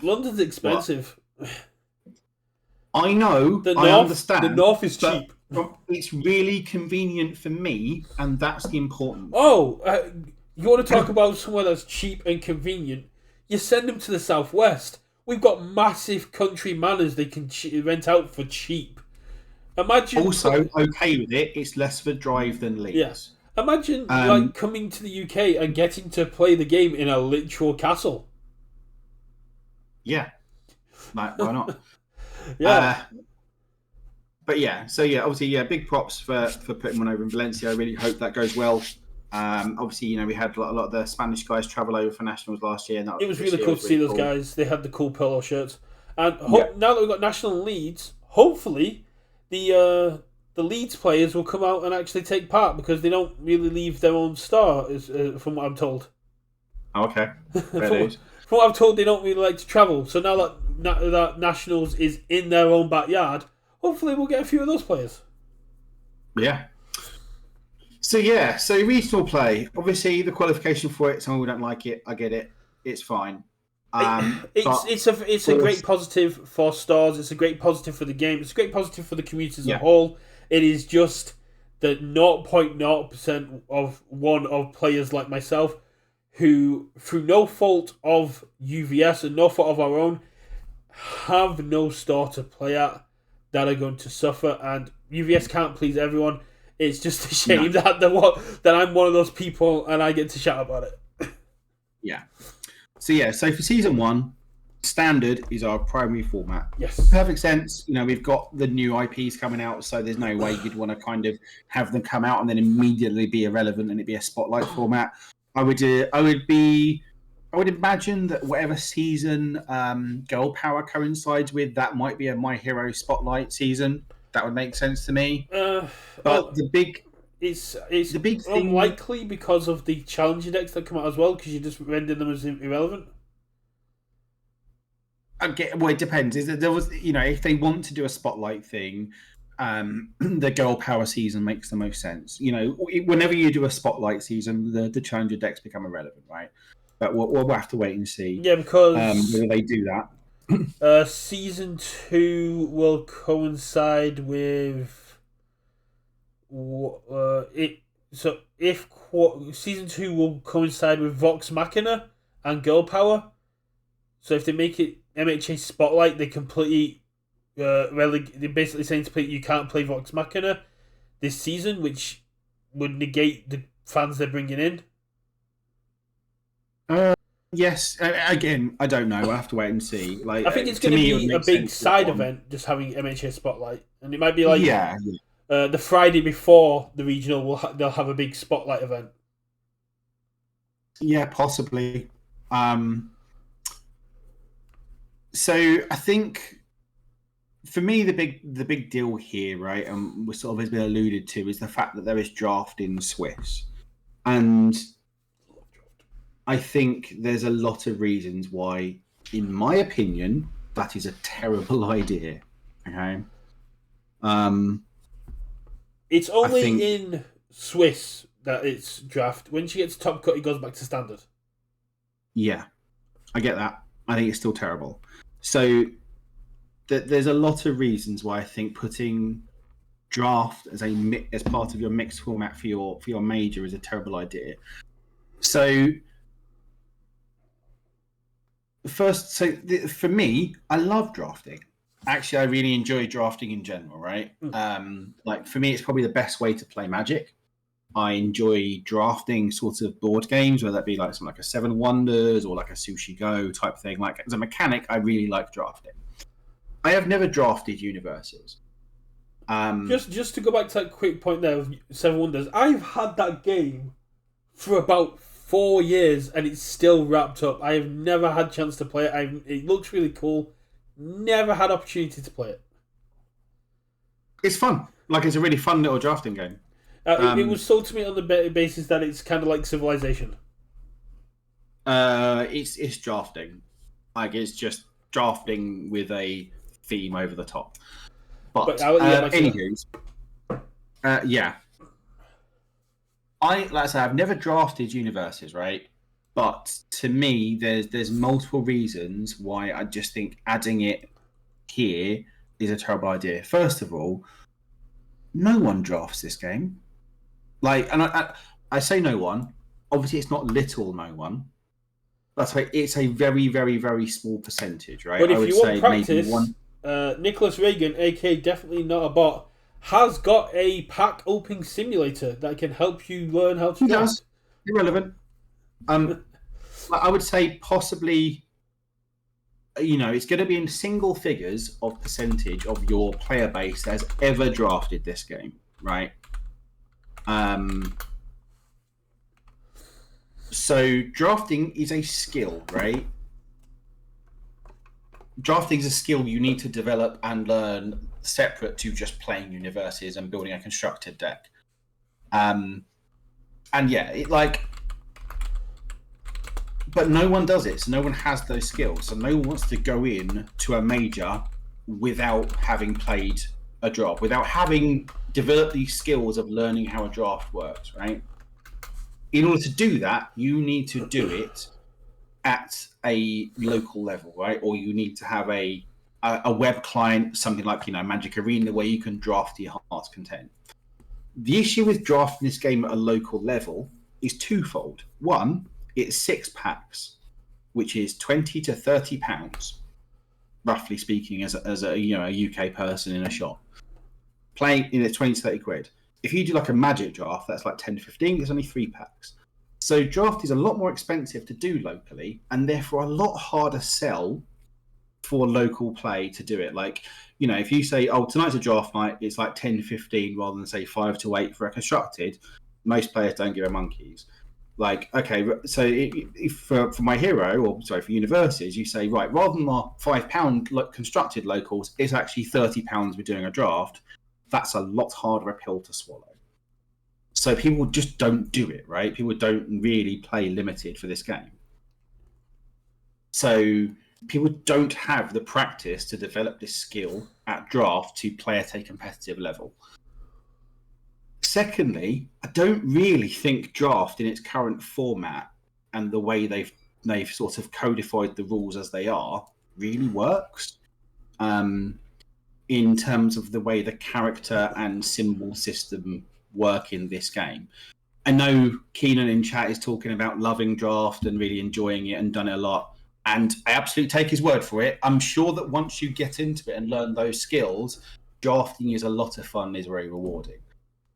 London's expensive. I know. I understand. The north is cheap. It's really convenient for me, and that's the important. Oh, you want to talk about somewhere that's cheap and convenient? You send them to the southwest. We've got massive country manors they can rent out for cheap. Imagine Also, okay with it. It's less of a drive than yeah. Leeds. Imagine like coming to the UK and getting to play the game in a literal castle. Yeah, like why not? Yeah. But yeah, so yeah, obviously, yeah, big props for putting one over in Valencia. I really hope that goes well. Obviously, you know, we had a lot of the Spanish guys travel over for nationals last year, and It was really cool to see those guys. They had the cool polo shirts, and now that we've got national leads, hopefully the Leeds players will come out and actually take part because they don't really leave their own star, from what I'm told. Oh, okay, from what I'm told, they don't really like to travel. So now that nationals is in their own backyard, hopefully we'll get a few of those players. Yeah. So regional play. Obviously, the qualification for it. Some people don't like it. I get it. It's fine. It's a great positive for stars. It's a great positive for the game. It's a great positive for the community as a whole. It is just the 0.0% of players like myself who, through no fault of UVS and no fault of our own, have no star to play at, that are going to suffer. And UVS can't please everyone. It's just a shame that I'm one of those people and I get to shout about it. Yeah. So for season 1, standard is our primary format. Yes. Perfect sense. You know, we've got the new IPs coming out, so there's no way you'd want to kind of have them come out and then immediately be irrelevant and it be a spotlight format. I would imagine that whatever season Girl Power coincides with, that might be a My Hero Spotlight season. That would make sense to me. It's the big unlikely because of the challenger decks that come out as well, because you just render them as irrelevant. Well, it depends. There was, you know, if they want to do a spotlight thing, the Girl Power season makes the most sense. You know, whenever you do a spotlight season, the challenger decks become irrelevant, right? But we'll have to wait and see. Yeah, because whether they do that. Season 2 will coincide with season 2 will coincide with Vox Machina and Girl Power. So if they make it MHA Spotlight, they completely they're basically saying to play, you can't play Vox Machina this season, which would negate the fans they're bringing in. Yes. Again, I don't know. I'll have to wait and see. Like, I think it's going to be a big side event, just having MHA Spotlight, and it might be like the Friday before the regional. They'll have a big Spotlight event. Yeah, possibly. So I think for me the big deal here, right, and we sort of has been alluded to, is the fact that there is draft in Swiss, and I think there's a lot of reasons why, in my opinion, that is a terrible idea. Okay. It's only in Swiss that it's draft. When she gets top cut, it goes back to standard. Yeah, I get that. I think it's still terrible. So there's a lot of reasons why I think putting draft as part of your mixed format for your major is a terrible idea. So for me, I love drafting. Actually, I really enjoy drafting in general, right? Like for me, it's probably the best way to play Magic. I enjoy drafting sort of board games, whether that be like something like a Seven Wonders or like a Sushi Go type thing. Like as a mechanic, I really like drafting. I have never drafted Universus. Just to go back to that quick point there of Seven Wonders, I've had that game for about 4 years and it's still wrapped up. I have never had a chance to play it. It looks really cool. Never had opportunity to play it. It's fun. Like it's a really fun little drafting game. It was sold to me on the basis that it's kind of like Civilization. It's drafting. Like it's just drafting with a theme over the top. But anywho, yeah. Like I said, I've never drafted Universus, right? But to me, there's multiple reasons why I just think adding it here is a terrible idea. First of all, no one drafts this game. Like, and I say no one. Obviously, it's not little no one, That's right. It's a very, very, very small percentage, right? But I if would you want say maybe practice, one. Nicholas Reagan, aka Definitely Not a Bot, has got a pack opening simulator that can help you learn how to He draft. does. Irrelevant. I would say possibly, it's going to be in single figures of percentage of your player base that has ever drafted this game, right? So drafting is a skill, right? Drafting is a skill you need to develop and learn separate to just playing Universus and building a constructed deck. And yeah, but no one does it, so no one has those skills. So no one wants to go in to a major without having played a draft, without having developed these skills of learning how a draft works, right? In order to do that, you need to do it at a local level, right? Or you need to have a web client, something like Magic Arena, where you can draft your heart's content. The issue with drafting this game at a local level is twofold. One, it's 6 packs, which is £20 to £30, roughly speaking, as a UK person in a shop. Playing 20 to 30 quid. If you do like a Magic draft, that's like 10 to 15. There's only 3 packs. So draft is a lot more expensive to do locally, and therefore a lot harder sell for local play to do it. Like, if you say, oh, tonight's a draft night, it's like 10 to 15 rather than say 5 to 8 for a constructed, most players don't give a monkeys. Like, okay, so if for my hero, or sorry, for Universus, you say, right, rather than our £5 constructed locals, it's actually £30 we're doing a draft. That's a lot harder a pill to swallow. So people just don't do it, right? People don't really play limited for this game. So people don't have the practice to develop this skill at draft to play at a competitive level. Secondly, I don't really think draft in its current format and the way they've sort of codified the rules as they are really works in terms of the way the character and symbol system work in this game. I know Keenan in chat is talking about loving draft and really enjoying it and done it a lot, and I absolutely take his word for it. I'm sure that once you get into it and learn those skills, drafting is a lot of fun, is very rewarding.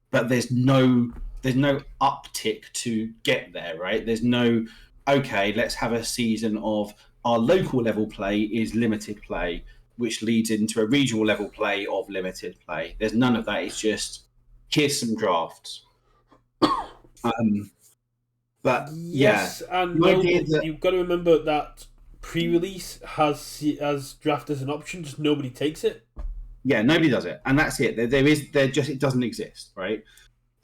But there's no uptick to get there, right? There's no, okay, let's have a season of our local level play is limited play, which leads into a regional level play of limited play. There's none of that. It's just, here's some drafts. But yes, yeah, and no, you've got to remember that pre-release has draft as an option, just nobody takes it. Yeah, nobody does it, and that's it. It doesn't exist, right?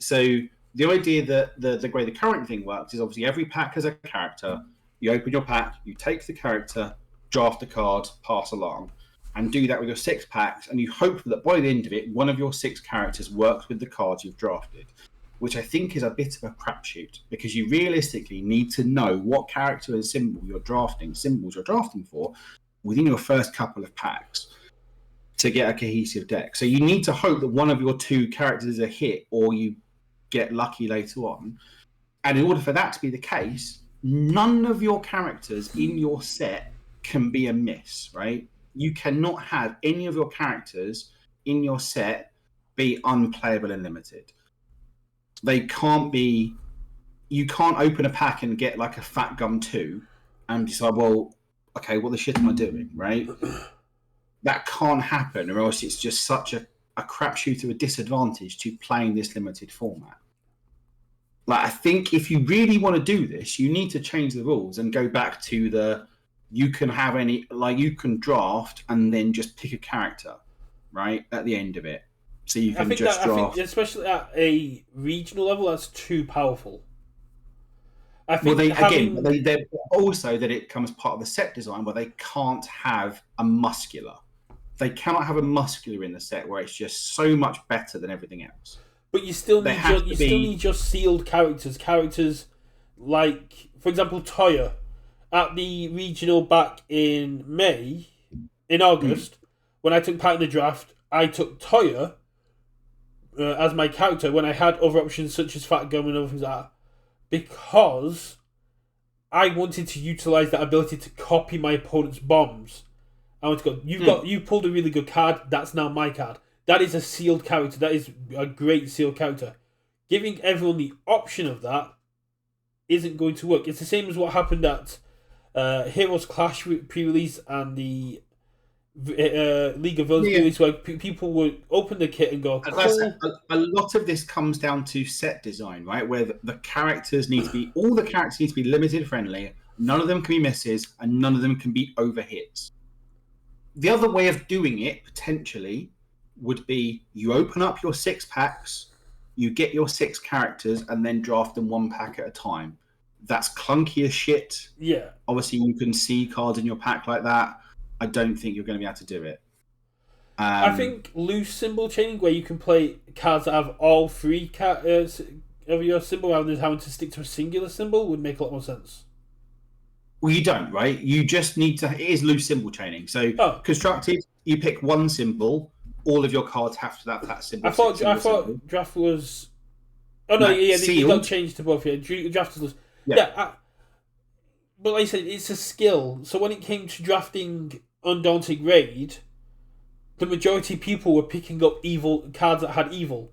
So the idea that the way the current thing works is obviously every pack has a character. You open your pack, you take the character, draft a card, pass along, and do that with your 6 packs, and you hope that by the end of it, one of your 6 characters works with the cards you've drafted, which I think is a bit of a crapshoot, because you realistically need to know what character and symbols you're drafting for within your first couple of packs to get a cohesive deck. So you need to hope that one of your 2 characters is a hit, or you get lucky later on. And in order for that to be the case, none of your characters in your set can be a miss, right? You cannot have any of your characters in your set be unplayable and limited. They can't be. You can't open a pack and get like a Fat Gum 2 and decide, well, okay, what the shit am I doing, right? That can't happen, or else it's just such a crapshoot of a disadvantage to playing this limited format. Like, I think if you really want to do this, you need to change the rules and go back to you can draft and then just pick a character, right, at the end of it. So you can draft. I think, especially at a regional level, that's too powerful. I think they're also that it comes part of the set design where they can't have a muscular. They cannot have a muscular in the set where it's just so much better than everything else. But you still need your sealed characters. Characters like, for example, Toya. At the regional back in August, when I took part in the draft, I took Toya as my character when I had other options such as Fat Gum and other things like that, because I wanted to utilize that ability to copy my opponent's bombs. I want to go. You pulled a really good card. That's now my card. That is a sealed character. That is a great sealed character. Giving everyone the option of that isn't going to work. It's the same as what happened at Heroes Clash pre-release and the League of Villains pre-release, where people would open the kit and go, cool. A lot of this comes down to set design, right? Where the characters need to be, all the characters need to be limited friendly. None of them can be misses, and none of them can be overhits. The other way of doing it, potentially, would be you open up your 6 packs, you get your 6 characters, and then draft them 1 pack at a time. That's clunky as shit. Yeah. Obviously, you can see cards in your pack like that. I don't think you're going to be able to do it. I think loose symbol chaining, where you can play cards that have all 3 of your symbol rather than having to stick to a singular symbol, would make a lot more sense. Well, you don't, right? You just need to... It is loose symbol chaining. So, constructed, you pick 1 symbol, all of your cards have to have that symbol. I thought draft was... Oh, no, they got changed to both. Yeah, draft was... Yeah, but like I said, it's a skill. So when it came to drafting Undaunted Raid, the majority of people were picking up evil cards that had evil.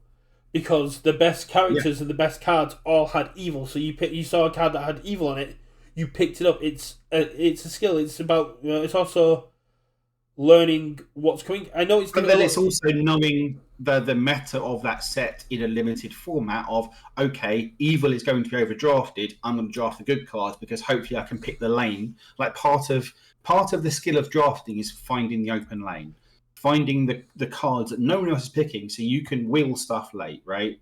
Because the best characters and the best cards all had evil. So you saw a card that had evil on it, you picked it up. It's a skill. It's about it's also learning what's coming. I know it's, but then it's also knowing the meta of that set in a limited format. Of okay, evil is going to be overdrafted. I'm going to draft the good cards because hopefully I can pick the lane. Like part of the skill of drafting is finding the open lane, finding the cards that no one else is picking, so you can wheel stuff late, right?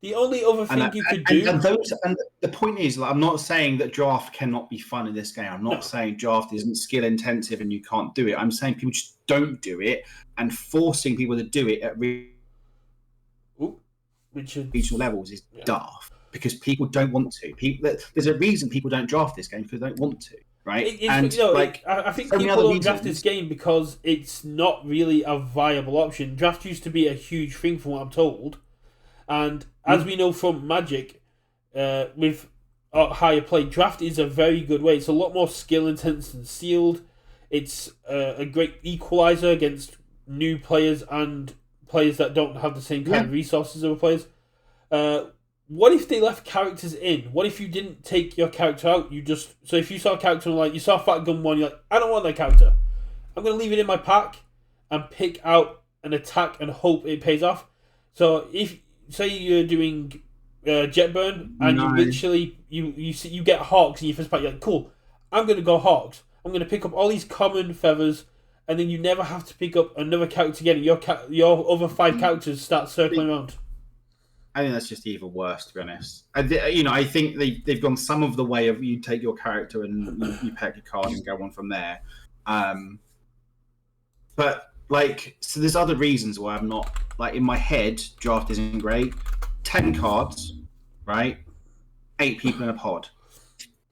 The only other thing you could do... And the point is, like, I'm not saying that draft cannot be fun in this game. I'm not saying draft isn't skill-intensive and you can't do it. I'm saying people just don't do it, and forcing people to do it at regional levels is daft, because people don't want to. There's a reason people don't draft this game, because they don't want to, right? I think people don't draft this game because it's not really a viable option. Draft used to be a huge thing from what I'm told. And as we know from Magic, with higher play, draft is a very good way. It's a lot more skill intense than sealed. It's a great equalizer against new players and players that don't have the same kind of resources as other players. What if they left characters in? What if you didn't take your character out? So if you saw a character and you saw Fat Gun 1, you're like, I don't want that character. I'm going to leave it in my pack and pick out an attack and hope it pays off. So if... Say you're doing Jetburn and you literally you get Hawks in your first pack. You're like, cool, I'm going to go Hawks. I'm going to pick up all these common feathers, and then you never have to pick up another character again. Your other 5 characters start circling around. I think that's just even worse, to be honest. I think they've gone some of the way of you take your character and you pick a card and go on from there. But so there's other reasons why I'm not, in my head, draft isn't great. 10 cards, right? 8 people in a pod.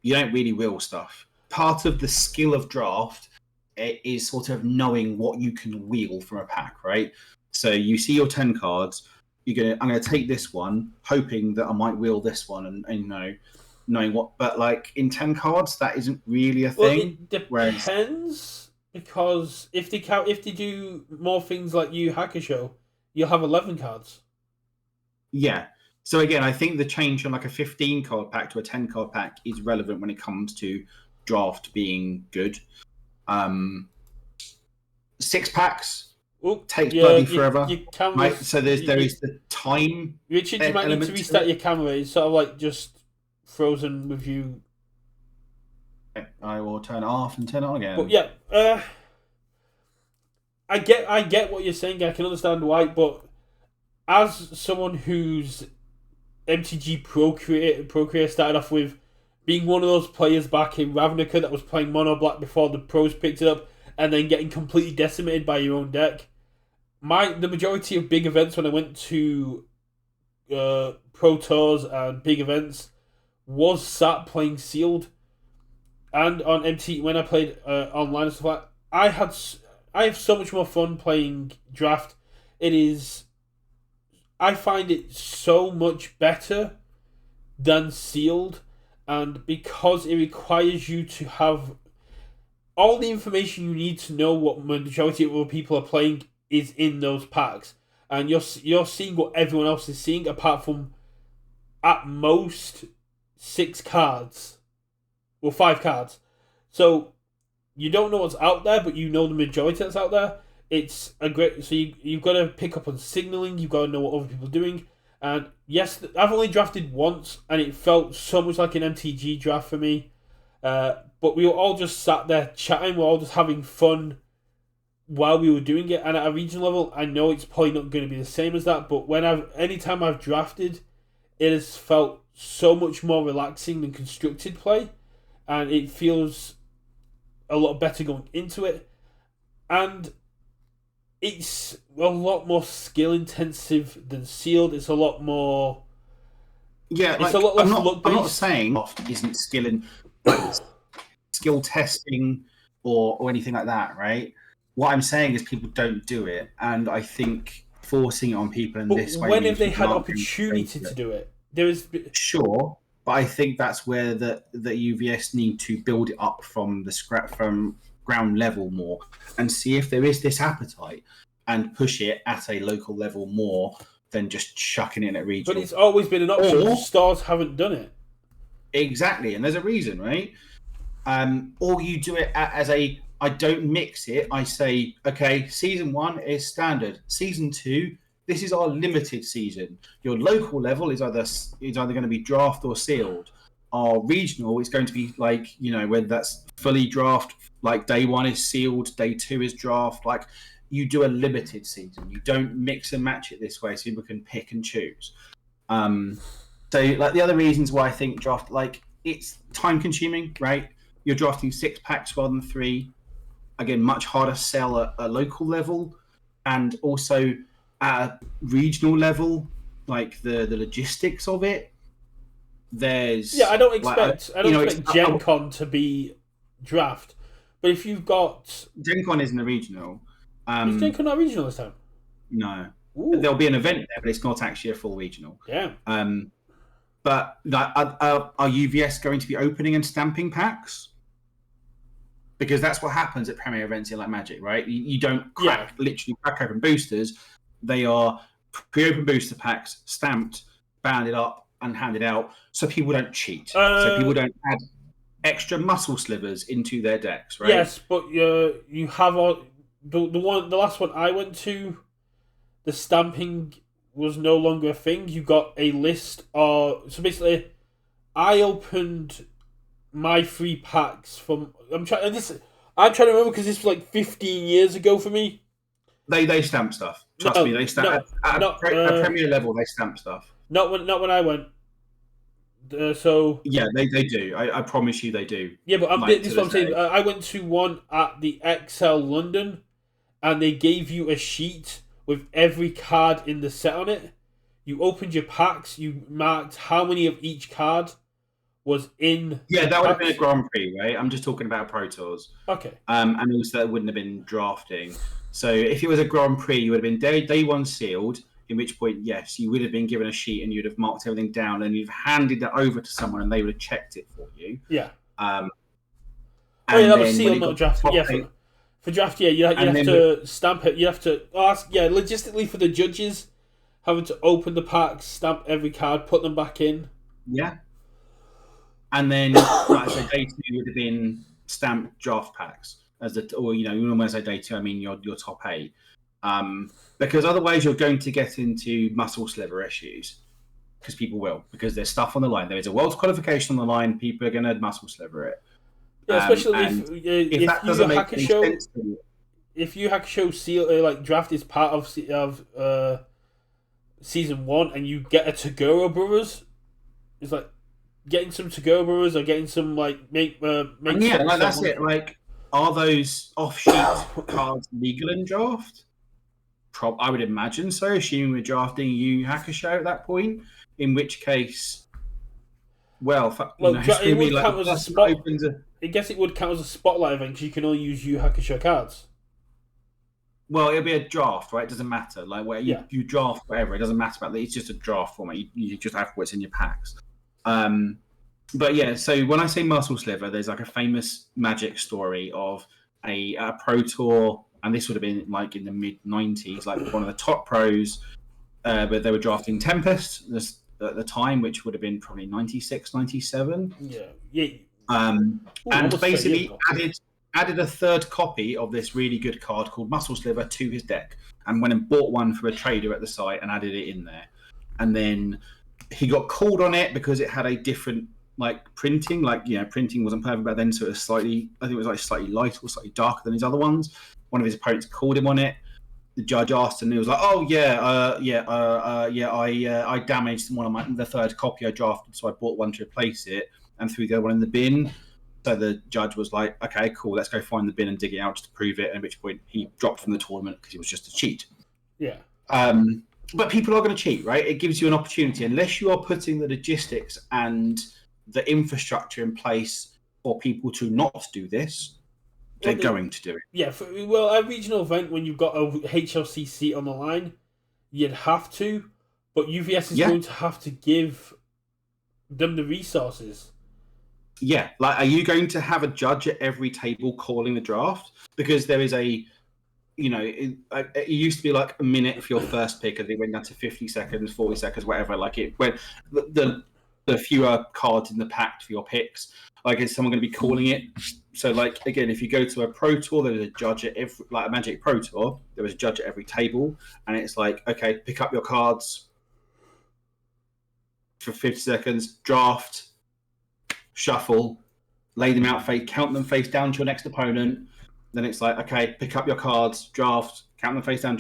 You don't really wheel stuff. Part of the skill of draft is sort of knowing what you can wheel from a pack, right? So you see your 10 cards, I'm going to take this one, hoping that I might wheel this one, and knowing what. But in 10 cards, that isn't really a thing. Well, it depends. Because if they do more things like Yu Hakusho, you'll have 11 cards. Yeah. So again, I think the change from a 15 card pack to a 10 card pack is relevant when it comes to draft being good. 6 packs takes bloody forever. Right? So there is the time. Richard, you might need to restart your camera. It's sort of just frozen with you. I will turn it off and turn it on again. But yeah, I get what you're saying. I can understand why, but as someone whose MTG Procreate started off with being one of those players back in Ravnica that was playing Mono Black before the pros picked it up, and then getting completely decimated by your own deck, the majority of big events when I went to Pro Tours and big events was sat playing sealed. And on MT, when I played online and stuff like that, I have so much more fun playing draft. I find it so much better than sealed. and because it requires you to have all the information you need to know what majority of other people are playing is in those packs, and you're seeing what everyone else is seeing, apart from at most 6 cards, well 5 cards. So you don't know what's out there, but you know the majority that's out there. It's a great. So you've got to pick up on signaling. You've got to know what other people are doing. And yes, I've only drafted once, and it felt so much like an MTG draft for me. But we were all just sat there chatting. We're all just having fun while we were doing it. And at a regional level, I know it's probably not going to be the same as that. But anytime I've drafted, it has felt so much more relaxing than constructed play, and it feels a lot better going into it. And it's a lot more skill intensive than sealed. It's a lot more. Yeah, it's a lot less I'm not saying isn't skill testing or anything like that, right? What I'm saying is people don't do it, and I think forcing it on people in this way. When have they had opportunity to do it? There is sure, but I think that's where the UVS need to build it up from from ground level more, and see if there is this appetite, and push it at a local level more than just chucking it in at regional. But it's always been an option. Or, stars haven't done it. Exactly, and there's a reason, right? Or you do it as I don't mix it. I say, okay, season 1 is standard. Season 2, this is our limited season. Your local level is either going to be draft or sealed. Our regional is going to be like, whether that's fully draft, like day 1 is sealed, day 2 is draft. Like, you do a limited season. You don't mix and match it this way, so people can pick and choose. So, like, the other reasons why I think draft, like, it's time consuming, right? You're drafting 6 packs rather than 3. Again, much harder to sell at a local level, and also at a regional level, like the logistics of it. I don't expect Gen Con to be draft, but if you've got Gen Con isn't a regional. Is Gen Con not regional this time? No. Ooh. There'll be an event there, but it's not actually a full regional. Yeah. But are UVS going to be opening and stamping packs? Because that's what happens at premier events in like Magic, right? You don't literally crack open boosters. They are pre-open booster packs, stamped, banded up, and handed out, so people don't cheat. So people don't add extra muscle slivers into their decks, right? Yes, but you have the last one I went to, the stamping was no longer a thing. You got a list of... So basically, I opened my 3 packs from... I'm trying to remember because this was like 15 years ago for me. They stamp stuff. Trust me, they stamp... At a premier level, they stamp stuff. Not when I went. So... Yeah, they do. I promise you they do. Yeah, but this is what I'm saying. I went to one at the XL London, and they gave you a sheet with every card in the set on it. You opened your packs, you marked how many of each card was in. Yeah, that would have been a Grand Prix, right? I'm just talking about Pro Tours. Okay. And also it wouldn't have been drafting. So if it was a Grand Prix, you would have been day 1 sealed, in which point, yes, you would have been given a sheet and you'd have marked everything down and you've handed that over to someone and they would have checked it for you. Yeah. And that was sealed, not drafted. Yeah, for draft, you have to stamp it. You have to ask, logistically for the judges, having to open the packs, stamp every card, put them back in. Yeah. And then, so day 2 would have been stamped draft packs, when I say day 2, I mean your top 8. Because otherwise you're going to get into muscle sliver issues, because people will, because there's stuff on the line. There is a world's qualification on the line. People are going to muscle sliver it. Yeah, especially if that doesn't make any sense to you. If Yu Hakusho seal draft is part of season 1, and you get a Toguro Brothers, it's like getting some Toguro Brothers or getting some make. That's it. Like, are those offshoot cards legal in draft? I would imagine so, assuming we're drafting Yu Hakusho at that point. In which case, it would count as a spot. I guess it would count as a spotlight event because you can only use Yu Hakusho cards. Well, it'll be a draft, right? It doesn't matter. Like, where you draft whatever, it doesn't matter about that. It's just a draft format. You just have what's in your packs. But yeah, so when I say muscle sliver, there's like a famous Magic story of a pro tour, and this would have been like in the mid 90s, like one of the top pros, but they were drafting Tempest at the time, which would have been probably 96, 97. Yeah, yeah. Ooh, And almost 30 years basically ago. added a third copy of this really good card called Muscle Sliver to his deck, and went and bought one from a trader at the site and added it in there. And then he got called on it because it had a different like printing, printing wasn't perfect back then, so it was slightly, I think it was like slightly lighter or slightly darker than his other ones. One of his opponents called him on it. The judge asked, and he was like, "Oh I damaged the third copy I drafted, so I bought one to replace it and threw the other one in the bin." So the judge was like, "Okay, cool, let's go find the bin and dig it out just to prove it." At which point he dropped from the tournament because he was just a cheat. Yeah. But people are going to cheat, right? It gives you an opportunity, unless you are putting the logistics and the infrastructure in place for people to not do this. They're going to do it. Yeah, well, a regional event when you've got a HLC seat on the line, you'd have to, but UVS is going to have to give them the resources. Yeah, like, are you going to have a judge at every table calling the draft? Because there is it used to be like a minute for your first pick, and they went down to 50 seconds, 40 seconds, whatever. Like it when the fewer cards in the pack for your picks. Like, is someone going to be calling it? So, like, again, if you go to a pro tour, there's a judge at every, like a Magic Pro Tour, there was a judge at every table, and it's like, okay, pick up your cards for 50 seconds, draft, shuffle, lay them out, count them face down to your next opponent. Then it's like, okay, pick up your cards, draft, count them face down,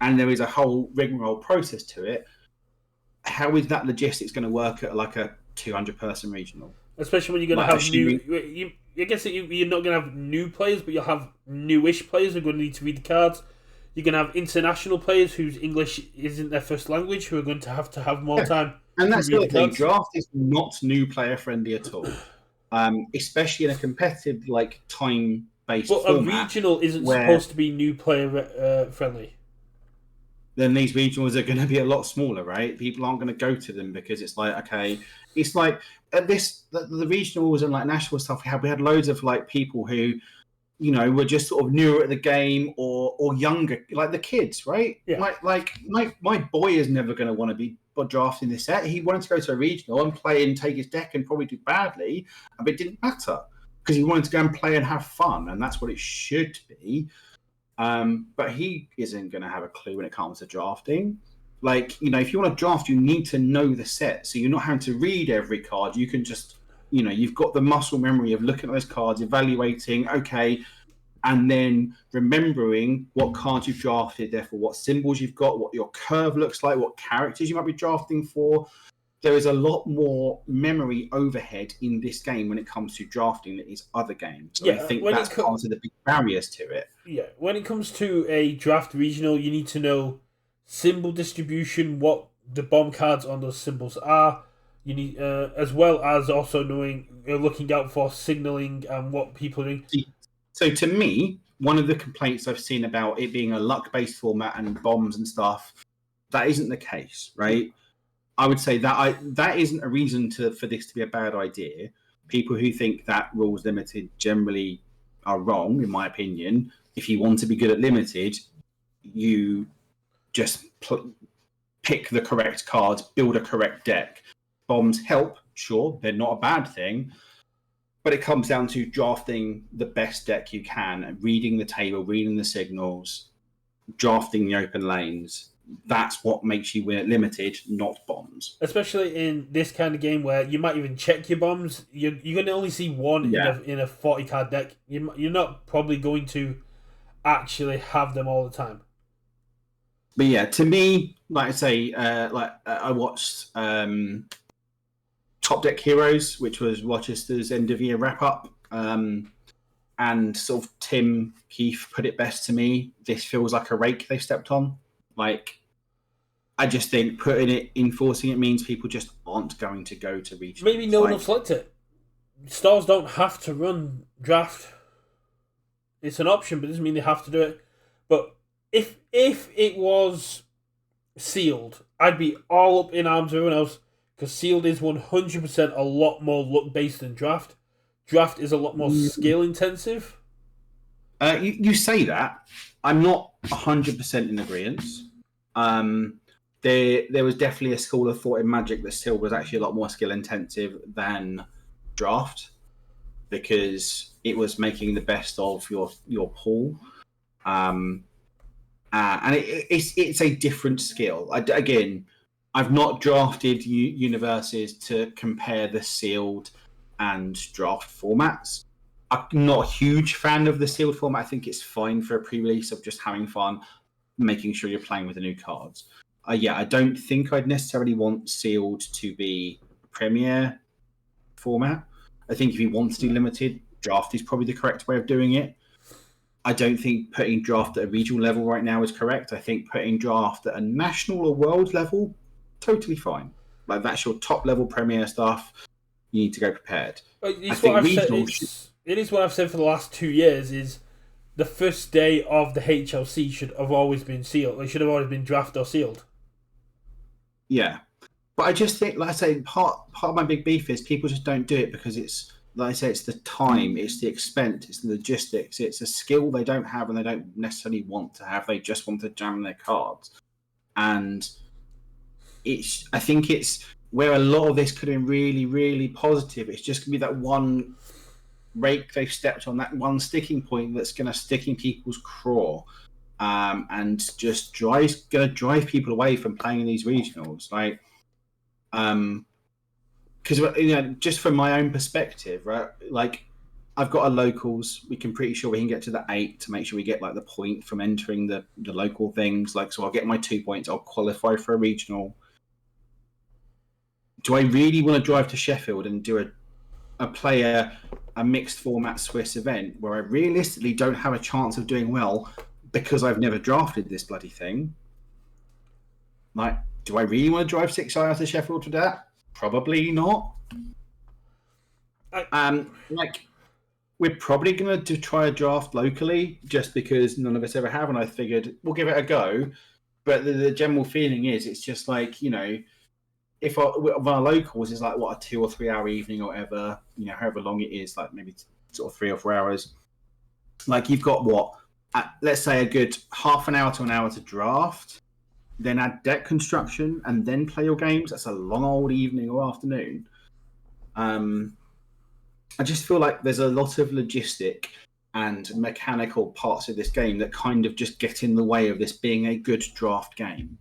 and there is a whole rigmarole process to it. How is that logistics going to work at like a 200-person regional? Especially when you're going to have new. I guess you're not going to have new players, but you'll have newish players who are going to need to read the cards. You're going to have international players whose English isn't their first language who are going to have more time. And that's the other thing. Draft is not new player friendly at all, especially in a competitive like time-based format. But a regional isn't supposed to be new player friendly. Then these regionals are going to be a lot smaller, right? People aren't going to go to them because it's like, okay, it's like at the regionals and like national stuff we had loads of like people who, were just sort of newer at the game or younger, like the kids, right? Yeah. Like my boy is never going to want to be drafting this set. He wanted to go to a regional and play and take his deck and probably do badly, but it didn't matter because he wanted to go and play and have fun, and that's what it should be. But he isn't going to have a clue when it comes to drafting. Like, if you want to draft, you need to know the set. So you're not having to read every card. You can just, you've got the muscle memory of looking at those cards, evaluating, okay, and then remembering what cards you've drafted, therefore what symbols you've got, what your curve looks like, what characters you might be drafting for. There is a lot more memory overhead in this game when it comes to drafting than is other games. So I think that's part of the big barriers to it. Yeah, when it comes to a draft regional, you need to know symbol distribution, what the bomb cards on those symbols are. You need, as well as also looking out for signaling and what people are doing. So to me, one of the complaints I've seen about it being a luck-based format and bombs and stuff, that isn't the case, right? I would say that isn't a reason for this to be a bad idea. People who think that rules limited generally are wrong, in my opinion. If you want to be good at limited, you just pick the correct cards, build a correct deck. Bombs help, sure, they're not a bad thing, but it comes down to drafting the best deck you can, and reading the table, reading the signals, drafting the open lanes. That's what makes you win at limited, not bombs. Especially in this kind of game where you might even check your bombs. You're going to only see one in a 40-card deck. You're not probably going to actually have them all the time. But yeah, to me, like I say, I watched Top Deck Heroes, which was Rochester's end of year wrap up, and sort of Tim Keefe put it best to me. This feels like a rake they've stepped on. Like, I just think enforcing it means people just aren't going to go to regionals. Maybe no one will select it. Stars don't have to run draft. It's an option, but it doesn't mean they have to do it. But if it was sealed, I'd be all up in arms with everyone else. Because sealed is 100% a lot more luck based than draft. Draft is a lot more skill intensive. You say that. I'm not 100% in agreement. There was definitely a school of thought in Magic that sealed was actually a lot more skill intensive than draft, because it was making the best of your pool. And it's a different skill. Again, I've not drafted Universus to compare the sealed and draft formats. I'm not a huge fan of the sealed format. I think it's fine for a pre-release of just having fun, making sure you're playing with the new cards. Yeah, I don't think I'd necessarily want sealed to be a Premier format. I think if you want to do limited, draft is probably the correct way of doing it. I don't think putting draft at a regional level right now is correct. I think putting draft at a national or world level, totally fine. Like, that's your top level Premier stuff. You need to go prepared. It's what I've said. It is what I've said for the last 2 years. Is the first day of the HLC should have always been sealed. It should have always been draft or sealed. Yeah, but I just think, like I say, part of my big beef is people just don't do it because it's, like I say, it's the time, it's the expense, it's the logistics, it's a skill they don't have and they don't necessarily want to have. They just want to jam their cards, and I think it's where a lot of this could have been really, really positive. It's just gonna be that one rake they've stepped on, that one sticking point that's going to stick in people's craw, and just going to drive people away from playing in these regionals. Like, because just from my own perspective, right? Like, I've got our locals. We can pretty sure we can get to the 8 to make sure we get like the point from entering the local things. Like, so I'll get my 2 points. I'll qualify for a regional. Do I really want to drive to Sheffield and do a mixed format Swiss event where I realistically don't have a chance of doing well because I've never drafted this bloody thing? Like, do I really want to drive 6 hours to Sheffield to that? Probably not. Like, we're probably going to try a draft locally just because none of us ever have, and I figured we'll give it a go. But the general feeling is it's just like, if our locals is like, what, a 2 or 3 hour evening or whatever, however long it is, like maybe sort of 3 or 4 hours. Like, you've got let's say a good half an hour to an hour to draft, then add deck construction and then play your games. That's a long old evening or afternoon. I just feel like there's a lot of logistic and mechanical parts of this game that kind of just get in the way of this being a good draft game.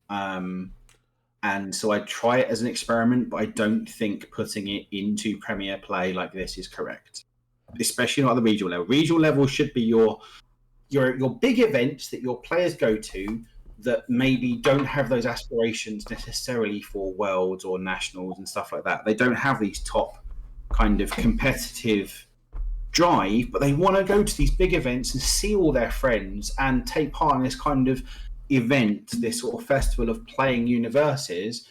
And so I try it as an experiment, but I don't think putting it into Premier play like this is correct, especially not at the regional level. Regional level should be your big events that your players go to that maybe don't have those aspirations necessarily for worlds or nationals and stuff like that. They don't have these top kind of competitive drive, but they want to go to these big events and see all their friends and take part in this kind of event, this sort of festival of playing Universes,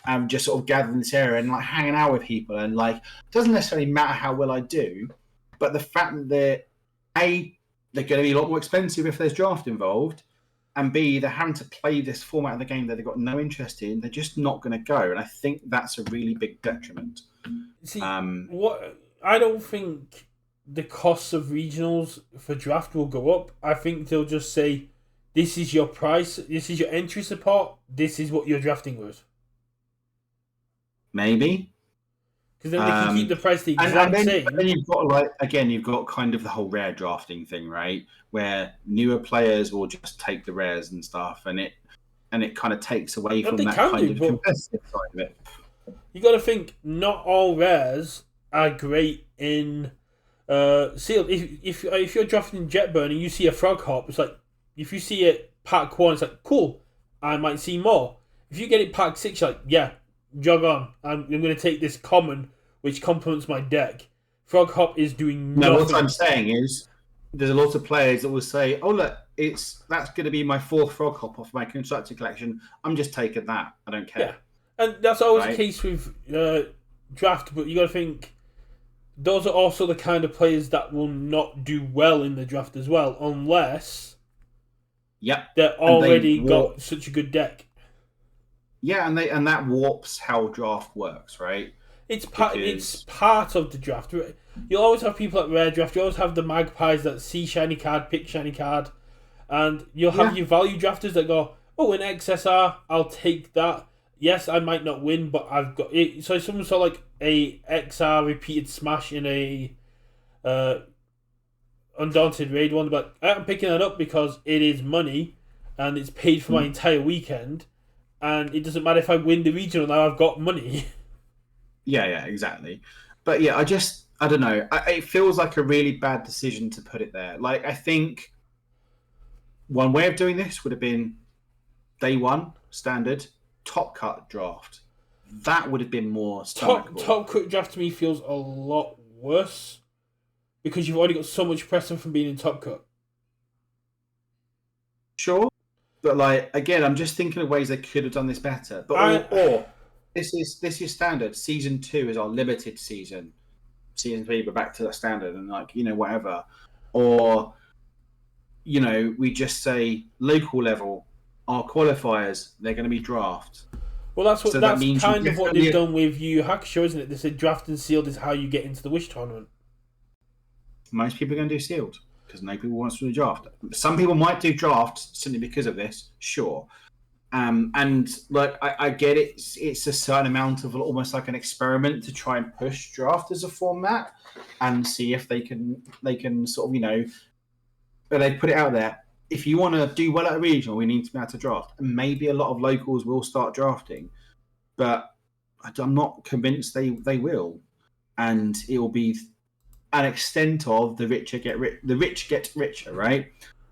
and just sort of gathering in this area and like hanging out with people. And like, it doesn't necessarily matter how well I do, but the fact that they're going to be a lot more expensive if there's draft involved, and B, they're having to play this format of the game that they've got no interest in, they're just not going to go. And I think that's a really big detriment. See, I don't think the costs of regionals for draft will go up. I think they'll just say, this is your price, this is your entry support, this is what you're drafting with. Maybe. Because then they can keep the price the exact same. And then you've got kind of the whole rare drafting thing, right? Where newer players will just take the rares and stuff, and it kind of takes away from that kind of competitive side of it. You got to think, not all rares are great in sealed. If you're drafting Jetburn and you see a Frog Hop, it's like, if you see it pack 1, it's like, cool, I might see more. If you get it pack 6, you're like, yeah, jog on. I'm going to take this common, which complements my deck. Frog Hop is doing nothing. No, what I'm saying is, there's a lot of players that will say, oh, look, that's going to be my 4th Frog Hop off my Constructor collection. I'm just taking that. I don't care. Yeah. And that's always the case with draft, but you got to think, those are also the kind of players that will not do well in the draft as well, unless they're already got such a good deck. Yeah, and that warps how draft works, right? It's Because part of the draft. You'll always have people at rare draft. You always have the magpies that see shiny card, pick shiny card, and you'll have yeah, your value drafters that go, "Oh, an XSR, I'll take that." Yes, I might not win, but I've got it. So someone saw like a XR repeated smash in a uh, Undaunted Raid one, but I'm picking that up because it is money, and it's paid for my mm, entire weekend, and it doesn't matter if I win the regional. Now I've got money. yeah, exactly. But yeah, I don't know. It feels like a really bad decision to put it there. Like I think one way of doing this would have been day one standard top cut draft. That would have been more stomachable. Top cut draft to me feels a lot worse because you've already got so much precedent from being in Top Cut. Sure, but like again, I'm just thinking of ways they could have done this better. But I or this is standard. Season 2 is our limited season. Season 3, we're back to that standard, and like whatever. Or we just say local level, our qualifiers, they're going to be draft. well, So that that's means you kind of what they've definitely done with Yu Yu Hakusho, isn't it? They said draft and sealed is how you get into the Wish tournament. most people are going to do sealed because no people wants to do draft. Some people might do draft simply because of this, sure. And like I get it, it's a certain amount of almost like an experiment to try and push draft as a format and see if they can sort of but they put it out there. If you want to do well at a regional, we need to be able to draft. And maybe a lot of locals will start drafting, but I'm not convinced they will. And it will be an extent of the rich get richer, right?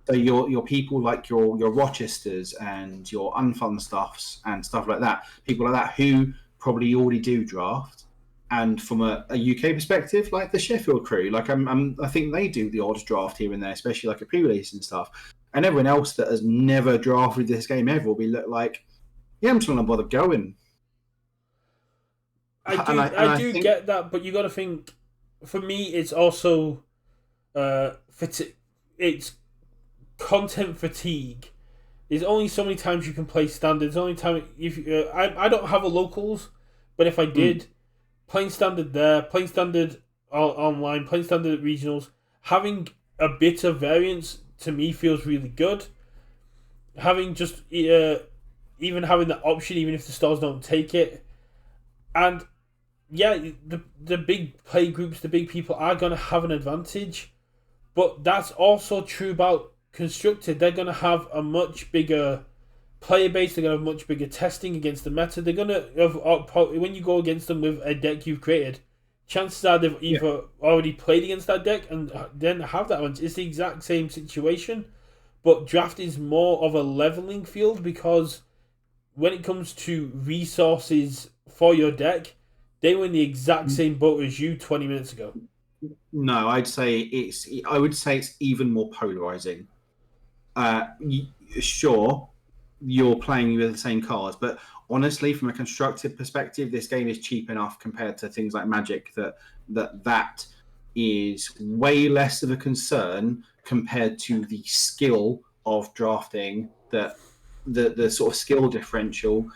So your people like your Rochesters and your unfun stuffs and stuff like that, people like that who probably already do draft. And from a UK perspective, like the Sheffield crew, like I think they do the odd draft here and there, especially like a pre-release and stuff. And everyone else that has never drafted this game ever will be like, yeah, I'm just not gonna bother going. And I I do think get that, but you got to think. For me, it's also it's content fatigue. There's only so many times you can play standard. There's only time if I don't have a locals, but if I mm, did, playing standard there, playing standard online, playing standard at regionals, having a bit of variance to me feels really good. Having just even having the option, even if the stars don't take it, and yeah, the big play groups, the big people are gonna have an advantage, but that's also true about constructed. They're gonna have a much bigger player base. They're gonna have much bigger testing against the meta. They're gonna have when you go against them with a deck you've created, chances are they've yeah, either already played against that deck and then have that one. It's the exact same situation, but draft is more of a leveling field because when it comes to resources for your deck, they were in the exact same boat as you 20 minutes ago. no, I would say it's even more polarizing. Uh, sure, you're playing with the same cards, but honestly, from a constructive perspective, this game is cheap enough compared to things like Magic that is way less of a concern compared to the skill of drafting the sort of skill differential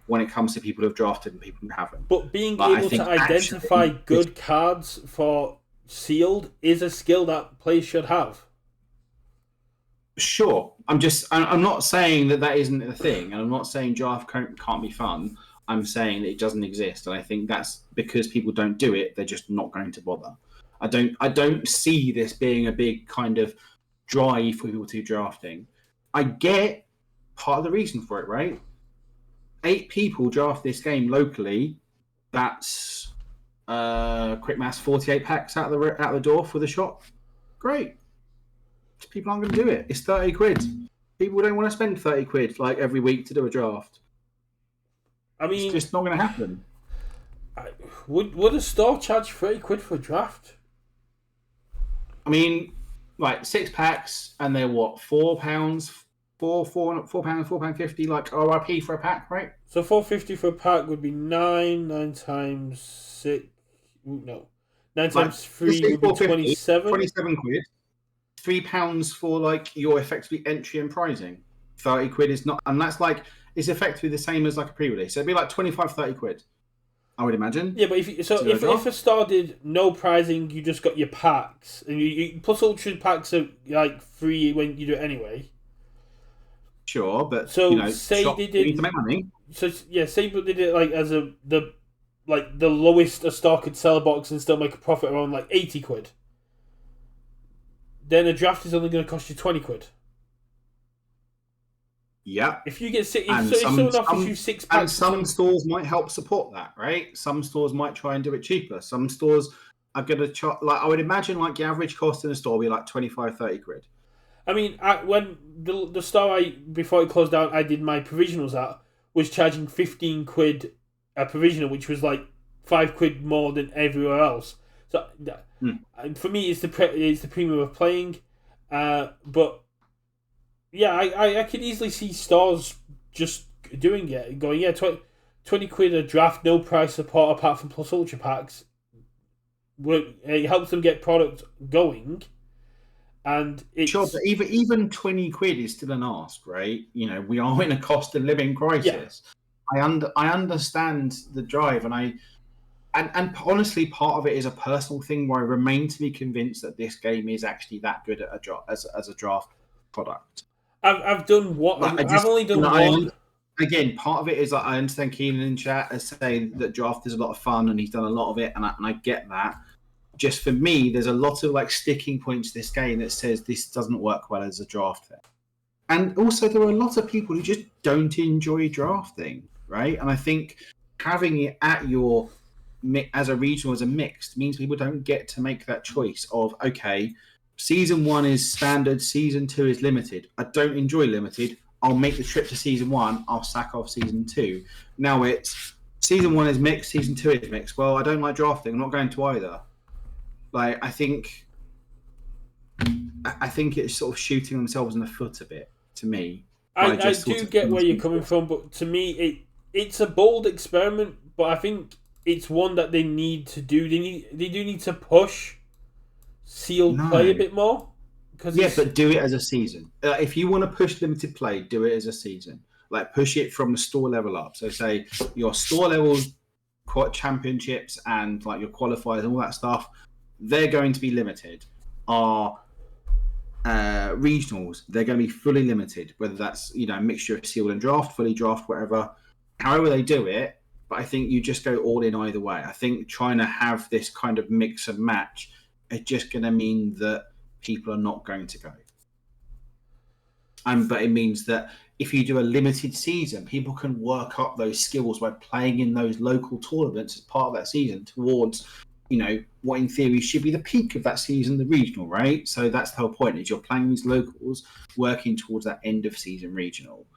when it comes to people who've drafted and people who haven't. But being Like I able to think identify actually this good cards for sealed is a skill that players should have. sure. I'm not saying that isn't a thing, and I'm not saying draft can't be fun. I'm saying that it doesn't exist, and I think that's because people don't do it. They're just not going to bother. I don't see this being a big kind of drive for people to drafting. I get part of the reason for it, right? 8 people draft this game locally. That's quick mass 48 packs out the door for the shop. Great. People aren't going to do it. It's 30 quid. People don't want to spend 30 quid like every week to do a draft. I It's mean, just not going to happen. would a store charge 30 quid for a draft? I mean, like 6 packs, and they're what, £4, £4, £4.50, like RRP for a pack, right? So 450 for a pack would be 9 times 6. No. 9 Like times let's 3 say would be 450, 27. 27 quid, £3 for like your effectively entry and pricing. 30 quid is not, and that's like it's effectively the same as like a pre-release. So it'd be like 25, 30 quid, I would imagine. Yeah, but if a star did no prizing, you just got your packs, and you plus ultra packs are like free when you do it anyway. Sure, but So say they did, need to make money. So yeah, say but they did it like as the lowest a star could sell a box and still make a profit around like 80 quid. Then a draft is only going to cost you 20 quid. Yeah. If you get six, if someone offers you 6 packs, and some stores might help support that, right? Some stores might try and do it cheaper. Some stores are going to charge, like I would imagine, like the average cost in a store will be like 25, 30 quid. I mean, when the store before it closed down, I did my provisionals at was charging 15 quid a provisional, which was like 5 quid more than everywhere else. So for me, it's the premium of playing, but yeah, I could easily see stores just doing it, going 20 quid a draft, no price support apart from plus ultra packs. It helps them get product going. And sure, but even 20 quid is still an ask, right? You know, we are in a cost of living crisis. Yeah. I understand the drive, and honestly, part of it is a personal thing where I remain to be convinced that this game is actually that good at as a draft product. I've done what I've only done one. Again, part of it is that I understand Keenan in chat as saying that draft is a lot of fun and he's done a lot of it, and I get that. Just for me, there's a lot of like sticking points to this game that says this doesn't work well as a draft thing. And also, there are a lot of people who just don't enjoy drafting, right? And I think having it at your as a regional, as a mixed, means people don't get to make that choice of, okay, season 1 is standard, season 2 is limited. I don't enjoy limited. I'll make the trip to season 1. I'll sack off season 2. Now it's season 1 is mixed, season 2 is mixed. Well, I don't like drafting. I'm not going to either. Like, I think it's sort of shooting themselves in the foot a bit, to me. I do get where you're coming from, but to me, it's a bold experiment, but I think it's one that they need to do. They do need to push sealed play a bit more. But do it as a season. If you want to push limited play, do it as a season. Like, push it from the store level up. So say your store level championships and like your qualifiers and all that stuff, they're going to be limited. Our regionals, they're going to be fully limited, whether that's, a mixture of sealed and draft, fully draft, whatever. However they do it, but I think you just go all in either way. I think trying to have this kind of mix and match is just going to mean that people are not going to go. But it means that if you do a limited season, people can work up those skills by playing in those local tournaments as part of that season towards, what in theory should be the peak of that season, the regional, right? So that's the whole point, is you're playing these locals, working towards that end of season regional.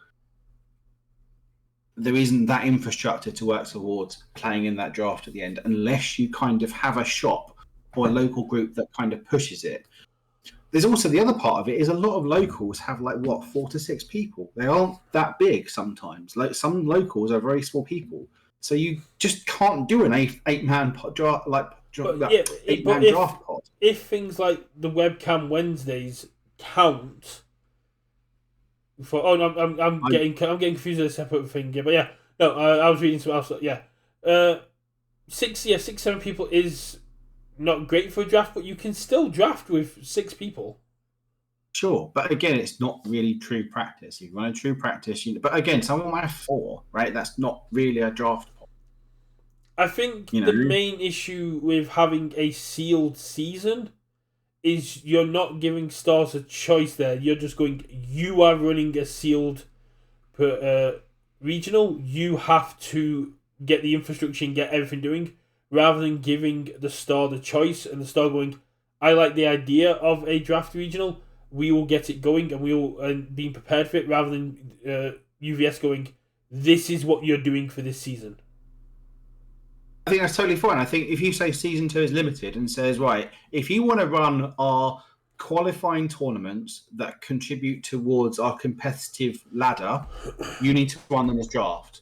There isn't that infrastructure to work towards playing in that draft at the end, unless you kind of have a shop or a local group that kind of pushes it. There's also the other part of it is a lot of locals have 4 to 6 people. They aren't that big sometimes. Like, some locals are very small people. So you just can't do an eight-man draft, draft pod. If things like the webcam Wednesdays count for, I'm getting confused with a separate thing. Yeah, but yeah, no, I was reading something else. Yeah, 6-7 people is not great for a draft, but you can still draft with 6 people. Sure, but again, it's not really true practice. If you want a true practice, but again, someone might have 4, right? That's not really a draft pod. I think the main issue with having a sealed season is you're not giving stars a choice there. You're just going, you are running a sealed regional. You have to get the infrastructure and get everything doing, rather than giving the star the choice and the star going, I like the idea of a draft regional. We will get it going and we will being prepared for it, rather than UVS going, this is what you're doing for this season. I think that's totally fine. I think if you say season 2 is limited and says, right, if you want to run our qualifying tournaments that contribute towards our competitive ladder, you need to run them as draft.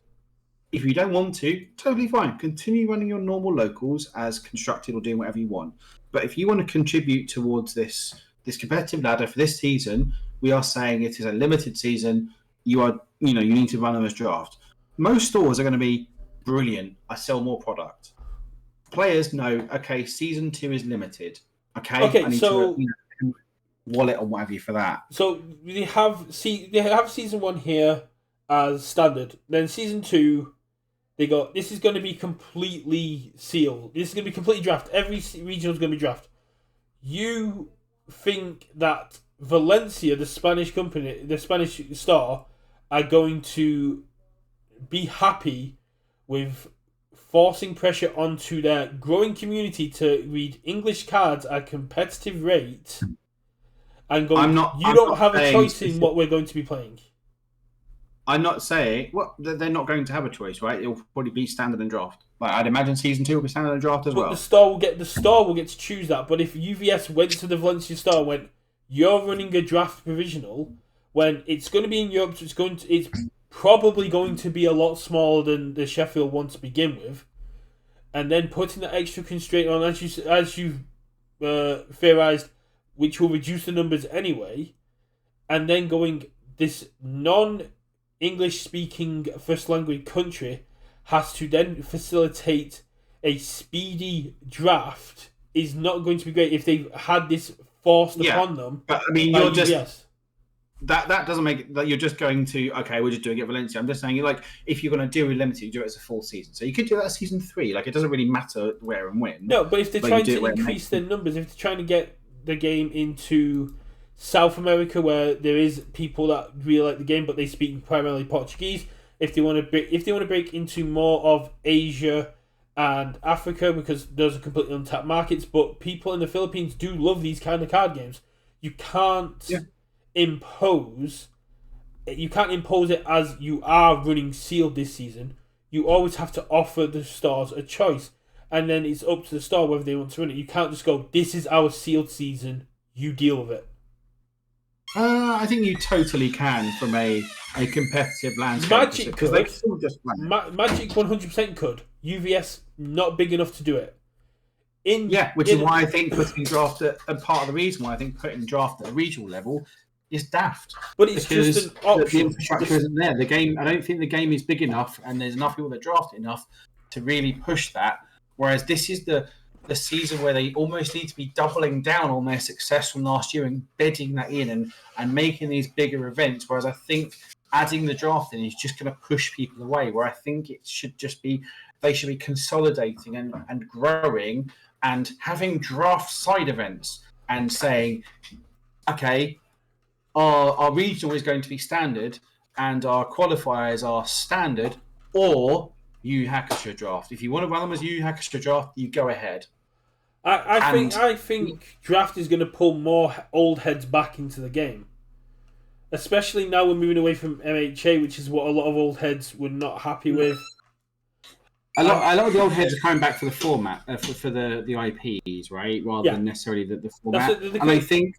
If you don't want to, totally fine. Continue running your normal locals as constructed or doing whatever you want. But if you want to contribute towards this competitive ladder for this season, we are saying it is a limited season. you need to run them as draft. Most stores are going to be brilliant. I sell more product. Players know, okay, season 2 is limited. Okay, I need to wallet or whatever for that. So they have season 1 here as standard. Then season 2, they got this is going to be completely sealed. This is going to be completely draft. Every regional is going to be draft. You think that Valencia, the Spanish company, the Spanish star, are going to be happy with forcing pressure onto their growing community to read English cards at a competitive rate and going, you don't have a choice in what we're going to be playing? I'm not saying they're not going to have a choice, right? It'll probably be standard and draft. Like I'd imagine season 2 will be standard and draft as well. The star will get to choose that. But if UVS went to the Valencia star and went, you're running a draft provisional, when it's going to be in Europe, so it's probably going to be a lot smaller than the Sheffield one to begin with, and then putting that extra constraint on, as you theorized, which will reduce the numbers anyway, and then going, this non-English speaking first language country has to then facilitate a speedy draft is not going to be great if they've had this forced upon them. But I mean, you're just that doesn't make that you're just going to we're just doing it Valencia. I'm just saying, like, if you're going to do it limited, you do it as a full season. So you could do that as season 3. Like, it doesn't really matter where and when. No, but if they're trying to increase their numbers, if they're trying to get the game into South America, where there is people that really like the game, but they speak primarily Portuguese. If they want to break into more of Asia and Africa, because those are completely untapped markets, but people in the Philippines do love these kind of card games. You can't impose it as you are running sealed this season. You always have to offer the stars a choice, and then it's up to the star whether they want to run it. You can't just go, this is our sealed season, you deal with it. I think you totally can from a competitive landscape. Magic could. They still just Magic 100% could. UVS not big enough to do it. Which is why I think putting draft and part of the reason why I think putting draft at a regional level is daft. But it's just an option. The infrastructure isn't there. The game, I don't think the game is big enough, and there's enough people that draft it enough to really push that. Whereas this is the season where they almost need to be doubling down on their success from last year and bedding that in and making these bigger events. Whereas I think adding the draft in is just going to push people away. Where I think it should just be, they should be consolidating and growing and having draft side events and saying, okay, our regional is going to be standard and our qualifiers are standard, or Universus draft. If you want to run them as Universus draft, you go ahead. I think draft is going to pull more old heads back into the game, especially now we're moving away from MHA, which is what a lot of old heads were not happy with. A lot of the old heads are coming back for the format, for the IPs, right, rather than necessarily the format. And I think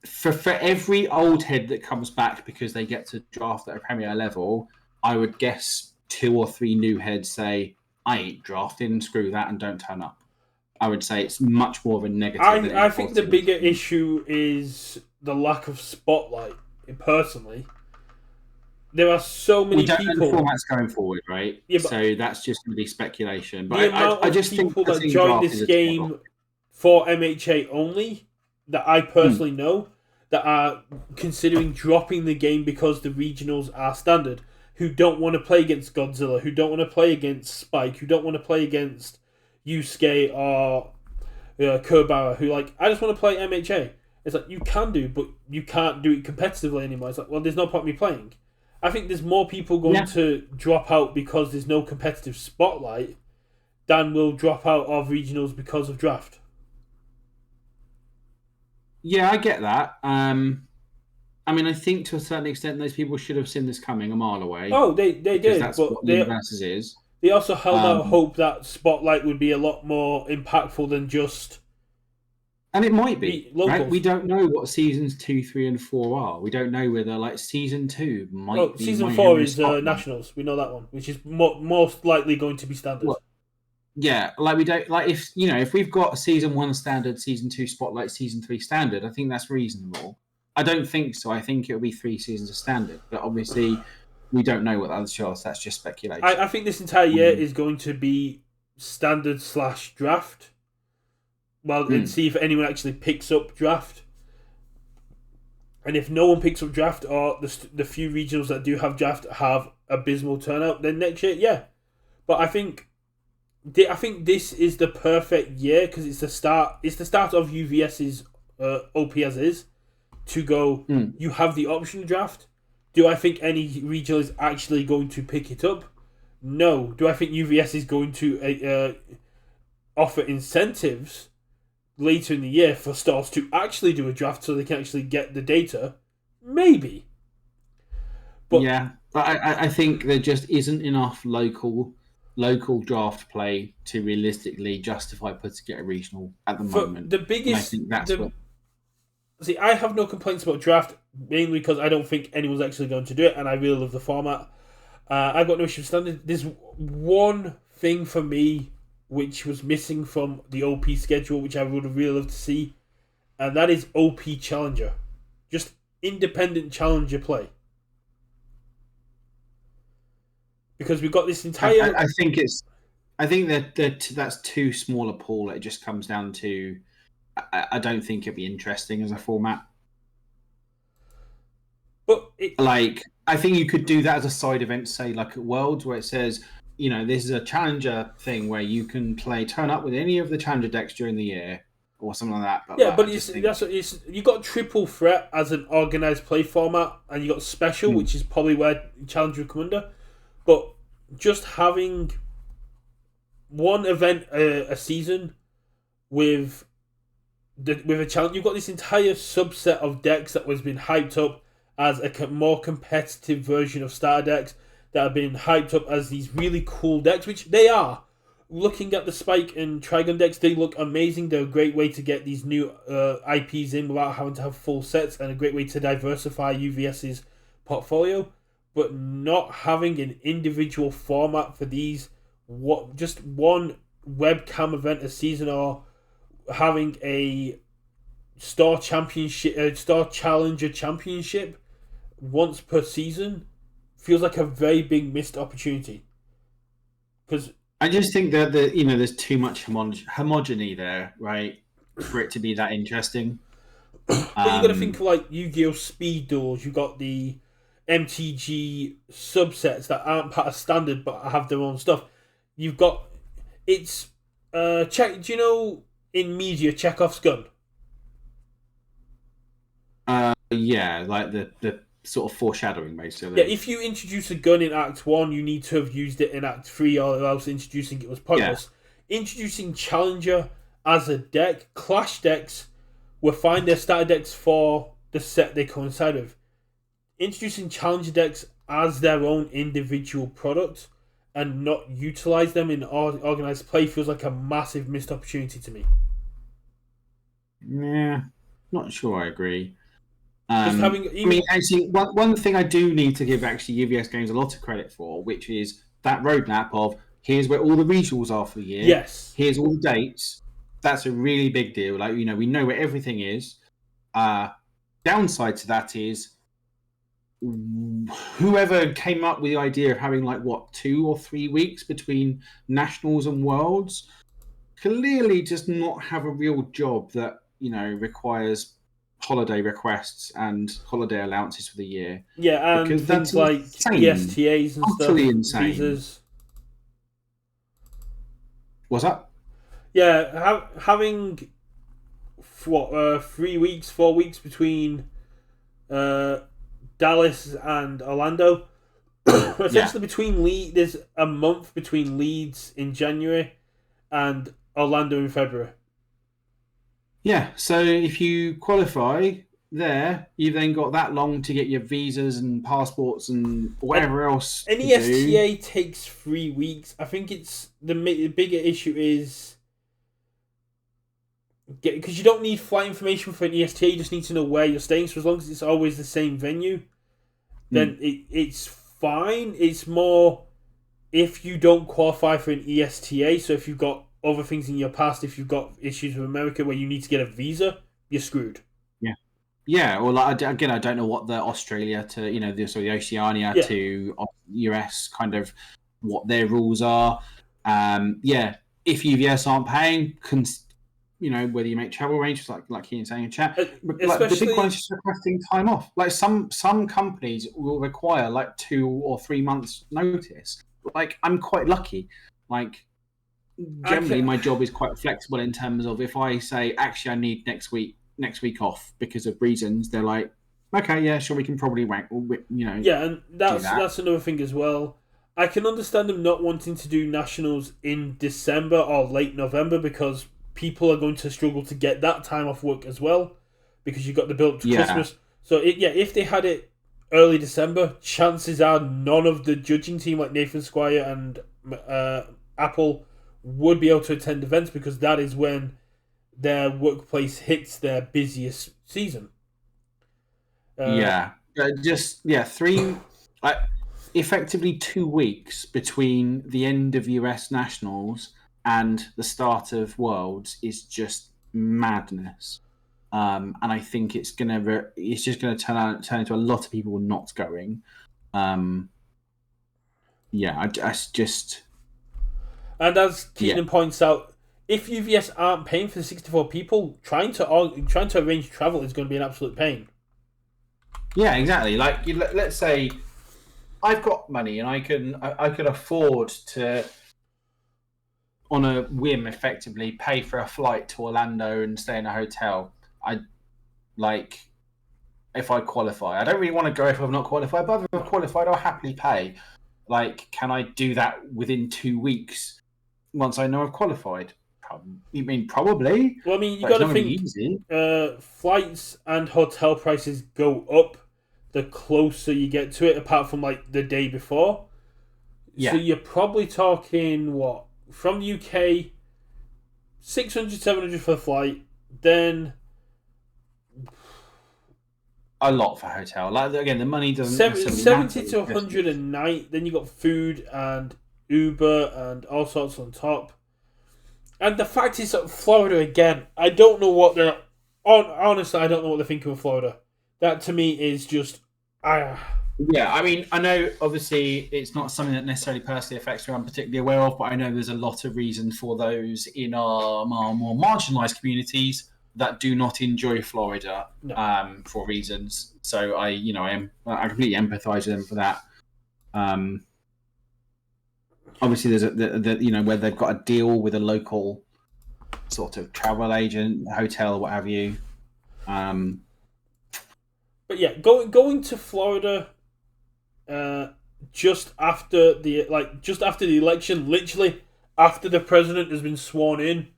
for every old head that comes back because they get to draft at a Premier level, I would guess 2 or 3 new heads say, I ain't drafting, screw that, and don't turn up. I would say it's much more of a negative. I think the bigger issue is the lack of spotlight, personally. There are so many people. We don't know the format's going forward, right? Yeah, so that's just going to be speculation. But the amount of people that join this game for MHA only, that I personally know, that are considering dropping the game because the regionals are standard, who don't want to play against Godzilla, who don't want to play against Spike, who don't want to play against Yusuke or Kurbara, who I just want to play MHA. It's like, you can do, but you can't do it competitively anymore. It's like, well, there's no point in me playing. I think there's more people going to drop out because there's no competitive spotlight than will drop out of regionals because of draft. Yeah, I get that. I mean, I think to a certain extent those people should have seen this coming a mile away. Oh, they did. That's but what Universus is. They also held out hope that spotlight would be a lot more impactful than just... And it might be, right? We don't know what seasons 2, 3, and 4 are. We don't know whether, season 2 might be... Season 4 is Nationals. We know that one, which is most likely going to be standard. Well, yeah, we don't... if we've got a season 1 standard, season 2 spotlight, season 3 standard, I think that's reasonable. I don't think so. I think it'll be 3 seasons of standard, but obviously we don't know what that shows. That's just speculation. I think this entire year is going to be standard/draft. Well, and see if anyone actually picks up draft. And if no one picks up draft, or the few regionals that do have draft have abysmal turnout, then next year, yeah. But I think this is the perfect year because it's the start. It's the start of UVS's OP as is to go. You have the option to draft. Do I think any regional is actually going to pick it up? No. Do I think UVS is going to offer incentives later in the year for stores to actually do a draft so they can actually get the data? Maybe. But I think there just isn't enough local draft play to realistically justify putting it a regional at the moment. The biggest, and I think See, I have no complaints about draft, mainly because I don't think anyone's actually going to do it, and I really love the format. I've got no issue with standard. There's one thing for me which was missing from the OP schedule, which I would have really loved to see, and that is OP Challenger. Just independent Challenger play. Because we've got this entire... I think that's too small a pool. It just comes down to... I don't think it'd be interesting as a format. But I think you could do that as a side event, say like at Worlds, where it says, this is a challenger thing where you can turn up with any of the challenger decks during the year or something like that. But you got triple threat as an organized play format, and you got special, which is probably where challenger would come under. But just having one event a season with a challenge, you've got this entire subset of decks that was been hyped up as a more competitive version of starter decks that have been hyped up as these really cool decks, which they are. Looking at the Spike and Trigon decks, they look amazing. They're a great way to get these new IPs in without having to have full sets, and a great way to diversify UVS's portfolio. But not having an individual format for these, just one webcam event a season, or having a Star Championship, Star Challenger Championship once per season, feels like a very big missed opportunity. Because I just think that there's too much homogeny there, right, for it to be that interesting. But you got to think like Yu-Gi-Oh! Speed Duels. You got the MTG subsets that aren't part of standard but have their own stuff. You've got do you know in media Chekhov's gun? Yeah, like the sort of foreshadowing, basically. Yeah, if you introduce a gun in Act 1, you need to have used it in Act 3, or else introducing it was pointless. Yeah. Introducing Challenger as a deck, Clash decks will find their starter decks for the set they coincide with. Introducing Challenger decks as their own individual product and not utilize them in organized play feels like a massive missed opportunity to me. Yeah, not sure I agree. Actually, one thing I do need to give actually UVS Games a lot of credit for, which is that roadmap of here's where all the regionals are for the year. Yes. Here's all the dates. That's a really big deal. We know where everything is. Downside to that is whoever came up with the idea of having 2 or 3 weeks between nationals and worlds clearly does not have a real job that requires holiday requests and holiday allowances for the year. Yeah, and because things that's like insane. ESTAs and Utterly stuff, insane. visas. What's that? Yeah, having 3 weeks, 4 weeks between Dallas and Orlando. Essentially, between there's a month between Leeds in January and Orlando in February. Yeah, so if you qualify there, you've then got that long to get your visas and passports and whatever else. An ESTA takes 3 weeks. I think it's the bigger issue is because you don't need flight information for an ESTA. You just need to know where you're staying. So as long as it's always the same venue, then it's fine. It's more if you don't qualify for an ESTA. So if you've got other things in your past, if you've got issues with America where you need to get a visa, you're screwed. Yeah, or like again, I don't know what the Australia to the Oceania Yeah, to US kind of what their rules are. Yeah, if UVS aren't paying, whether you make travel arrangements like Ian saying in chat, but like the big one is especially just requesting time off. Like some companies will require like 2 or 3 months notice. Like I'm quite lucky. Like I generally, can. my job is quite flexible in terms of if I say actually I need next week off because of reasons, they're like, okay, yeah, sure, we can probably Yeah, and do that's that. that's another thing as well. I can understand them not wanting to do nationals in December or late November because people are going to struggle to get that time off work as well because you've got the build up to Yeah, Christmas. So if they had it early December, chances are none of the judging team like Nathan Squire and Apple would be able to attend events because that is when their workplace hits their busiest season. Uh, yeah, just yeah, like effectively 2 weeks between the end of US nationals and the start of Worlds is just madness. And I think it's just gonna turn into a lot of people not going. Um, yeah, I just And as yeah, Keenan points out, if UVS aren't paying for the 64 people, trying to arrange travel is going to be an absolute pain. yeah, exactly. Like let's say I've got money and I could afford to on a whim effectively pay for a flight to Orlando and stay in a hotel. I like if I qualify. I don't really want to go if I've not qualified, but if I've No. qualified, I'll happily pay. Like, can I do that within 2 weeks once I know I've qualified? You mean probably, Well, I mean, you but got it's to not going to be think easy. flights and hotel prices go up the closer you get to it, apart from like the day before. So Yeah, you're probably talking what from the UK 600, 700 for the flight, then a lot for hotel. Like again, the money doesn't necessarily matter. 70 to It's just 100 a night. Then you got food and Uber and all sorts on top. And the fact is that Florida again, I don't know what they're honestly, I don't know what they're thinking with Florida. That to me is just I yeah, I mean, I know obviously it's not something that necessarily personally affects me. I'm particularly aware of, but I know there's a lot of reason for those in our more marginalised communities that do not enjoy Florida no. for reasons. So I completely empathise with them for that. Obviously, there's where they've got a deal with a local sort of travel agent, hotel, what have you. But yeah, going to Florida uh, just after the election, literally after the president has been sworn in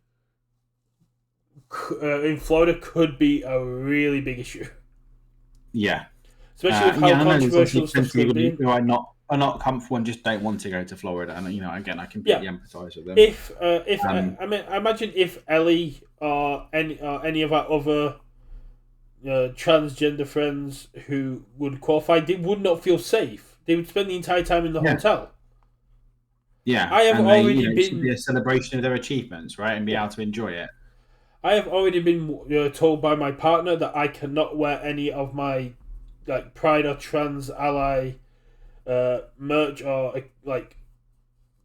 Florida could be a really big issue, Yeah, especially with how yeah, I know there's controversial obviously the stuff's plenty going to be. who are not comfortable and just don't want to go to Florida. And again, I Yeah, completely empathise with them. if Um, I mean, I imagine if Ellie or any of our other transgender friends who would qualify, they would not feel safe. They would spend the entire time in the yeah, hotel. yeah, I have and they, already it should be been a celebration of their achievements, right, and be yeah. able to enjoy it. I have already been told by my partner that I cannot wear any of my like Pride or Trans Ally merch or like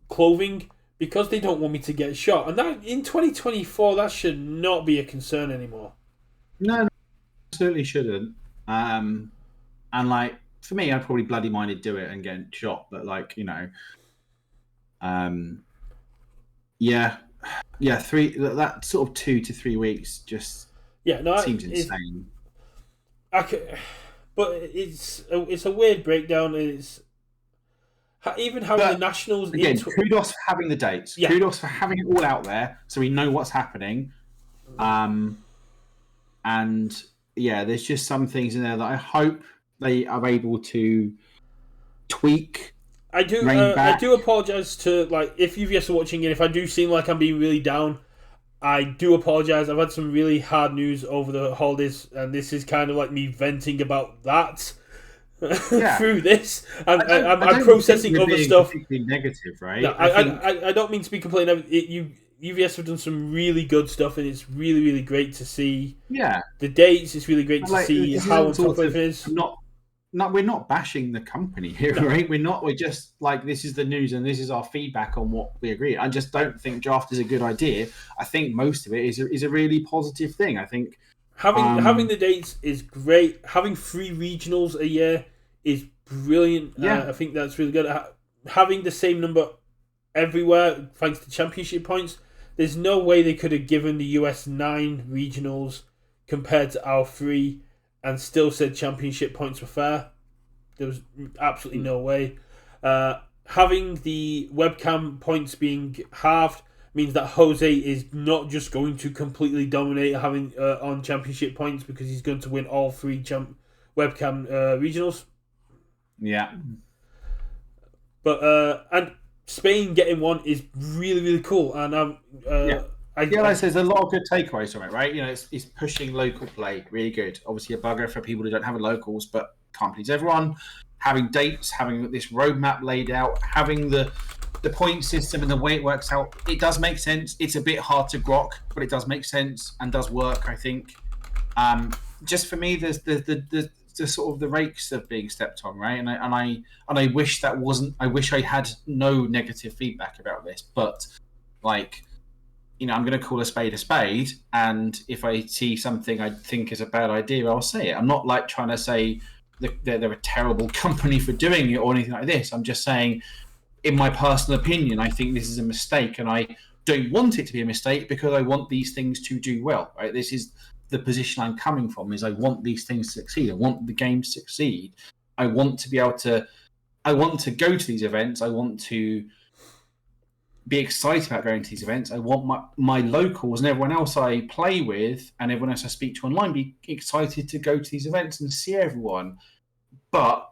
clothing because they don't want me to get shot. And that in 2024, that should not be a concern anymore. No, absolutely shouldn't. And like for me, I'd probably bloody minded do it and get shot, but um, yeah, yeah, that sort of 2 to 3 weeks just Yeah, no, seems insane. I could, but it's a weird breakdown. It's even having the But nationals again, into kudos for having the dates. yeah. Kudos for having it all out there so we know what's happening. And yeah, there's just some things in there that I hope they are able to tweak, rein I back. do apologize to like if you've just watching it. If I do seem like I'm being really down, I do apologize. I've had some really hard news over the holidays, and this is kind of like me venting about that Yeah, through this. And I I'm don't think processing you're other being stuff. particularly negative, No, right? I think I don't mean to be completely. You UVS have done some really good stuff, and it's really, really great to see Yeah, the dates. It's really great to like see this how isn't on top sort of of it is. not we're not bashing the company here, No. right? We're just like, this is the news and this is our feedback on what we agree. I just don't think draft is a good idea. I think most of it is a really positive thing. I think Having the dates is great. Having 3 regionals a year is brilliant. yeah, I think that's really good. Having the same number everywhere, thanks to championship points, there's no way they could have given the US 9 regionals compared to our 3 and still said championship points were fair. There was absolutely no way. Having the webcam points being halved means that Jose is not just going to completely dominate having on championship points, because he's going to win all 3 webcam regionals. yeah. But and Spain getting one is really, really cool, and There's a lot of good takeaways from it, right? You know, it's pushing local play, really good. Obviously, a bugger for people who don't have a locals, but can't please everyone. Having dates, having this roadmap laid out, having the point system and the way it works out, it does make sense. It's a bit hard to grok, but it does make sense and does work, I think. Just for me, there's the sort of the rakes of being stepped on, right? And I wish that wasn't. I wish I had no negative feedback about this, but like, you know, I'm going to call a spade, and if I see something I think is a bad idea, I'll say it. I'm not like trying to say that they're a terrible company for doing it or anything like this. I'm just saying, in my personal opinion, I think this is a mistake, and I don't want it to be a mistake because I want these things to do well, right? This is the position I'm coming from, is I want these things to succeed. I want the game to succeed. I want to be able to, I want to go to these events. I want to be excited about going to these events. I want my locals and everyone else I play with and everyone else I speak to online be excited to go to these events and see everyone. But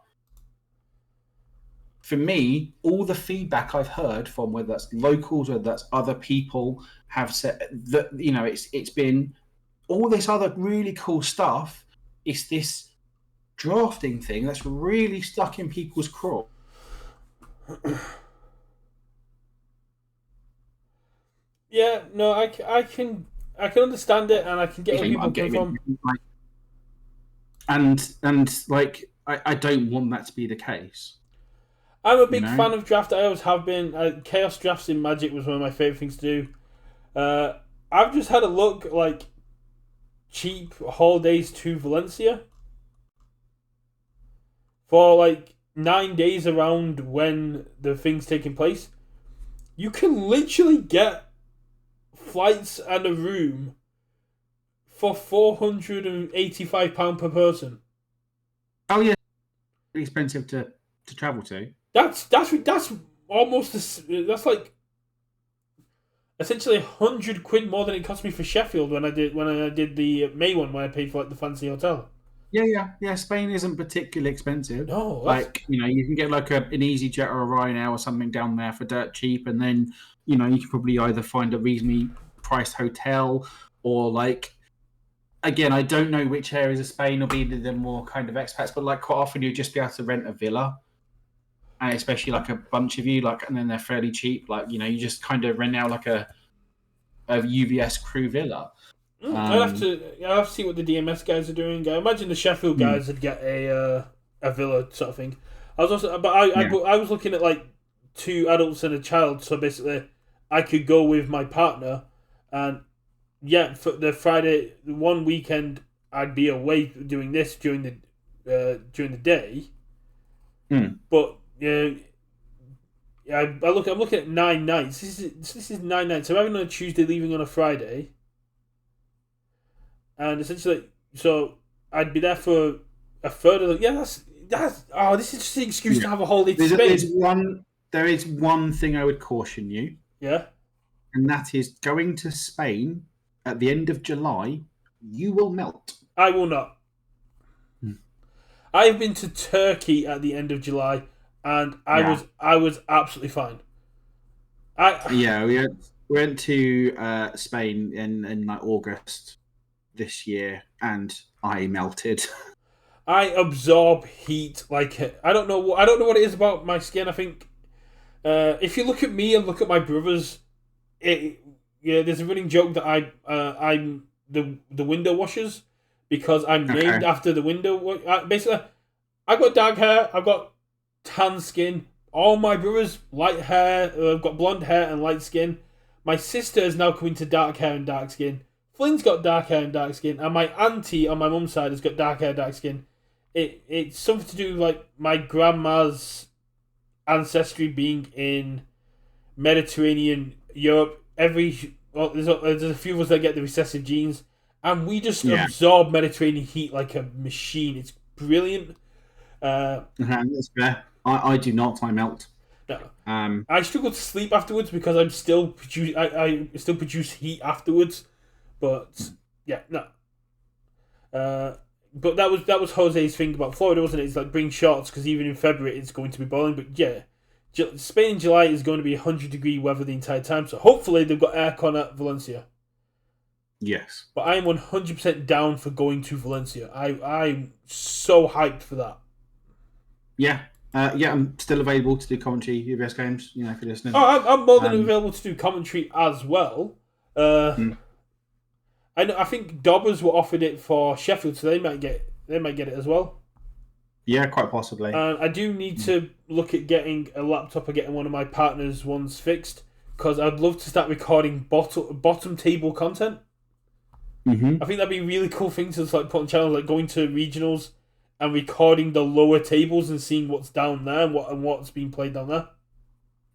for me, all the feedback I've heard from, whether that's locals, whether that's other people, have said that, you know, it's been all this other really cool stuff. It's this drafting thing that's really stuck in people's craw. Yeah, no, I can understand it, and I can get where people come from. And like, I don't want that to be the case. I'm a big fan of draft. I always have been. Chaos drafts in Magic was one of my favorite things to do. I've just had a look, like, cheap holidays to Valencia for like 9 days around when the thing's taking place. You can literally get flights and a room for £485 per person. Oh yeah, expensive to travel to. That's almost that's like essentially £100 more than it cost me for Sheffield when I did the May one, when I paid for like the fancy hotel. Yeah. Spain isn't particularly expensive. No, like, you know, you can get like an EasyJet or a Ryanair or something down there for dirt cheap, and then, you know, you can probably either find a reasonably priced hotel or, like, again, I don't know which areas of Spain will be the more kind of expats, but like quite often you'll just be able to rent a villa, and especially like a bunch of you, like, and then they're fairly cheap. Like, you know, you just kind of rent out like a UVS crew villa. I'll have to see what the DMS guys are doing. I imagine the Sheffield guys would get a villa sort of thing. I was also, but I was looking at like 2 adults and a child, so basically I could go with my partner, and yeah, for the Friday one weekend I'd be away doing this during the day. But I'm looking at 9 nights. This is 9 nights. So I'm having on a Tuesday, leaving on a Friday. And essentially, so I'd be there for a third of the... Yeah, that's... Oh, this is just an excuse to have a holiday to Spain. There is one thing I would caution you. Yeah? And that is, going to Spain at the end of July, you will melt. I will not. I've been to Turkey at the end of July, and I was absolutely fine. We went to Spain in like August this year, and I melted. I absorb heat like I don't know what it is about my skin. I think if you look at me and look at my brothers, yeah, there's a running joke that I'm the window washers because I'm named Okay. after the window. Basically, I got dark hair. I've got tan skin. All my brothers light hair. I've got blonde hair and light skin. My sister is now coming to dark hair and dark skin. Flynn's got dark hair and dark skin, and my auntie on my mum's side has got dark hair, dark skin. It's something to do with, like, my grandma's ancestry being in Mediterranean Europe. There's a few of us that get the recessive genes, and we just Yeah. absorb Mediterranean heat like a machine. It's brilliant. That's fair. I do not. I melt. No. Um, I struggle to sleep afterwards because I'm still produce. I still produce heat afterwards, but yeah, no. But that was Jose's thing about Florida, wasn't it? It's like bring shorts because even in February it's going to be boiling. But yeah, Spain in July is going to be 100-degree weather the entire time. So hopefully they've got aircon at Valencia. yes. But I'm 100% down for going to Valencia. I'm so hyped for that. Yeah. I'm still available to do commentary UBS games. You know, if you're listening. Oh, I'm more than available to do commentary as well. I think Dobbers were offered it for Sheffield, so they might get it as well. Yeah, quite possibly. And I do need to look at getting a laptop or getting one of my partner's ones fixed because I'd love to start recording bottom table content. Mm-hmm. I think that'd be a really cool thing to like put on channels, like going to regionals and recording the lower tables and seeing what's down there and what's being played down there.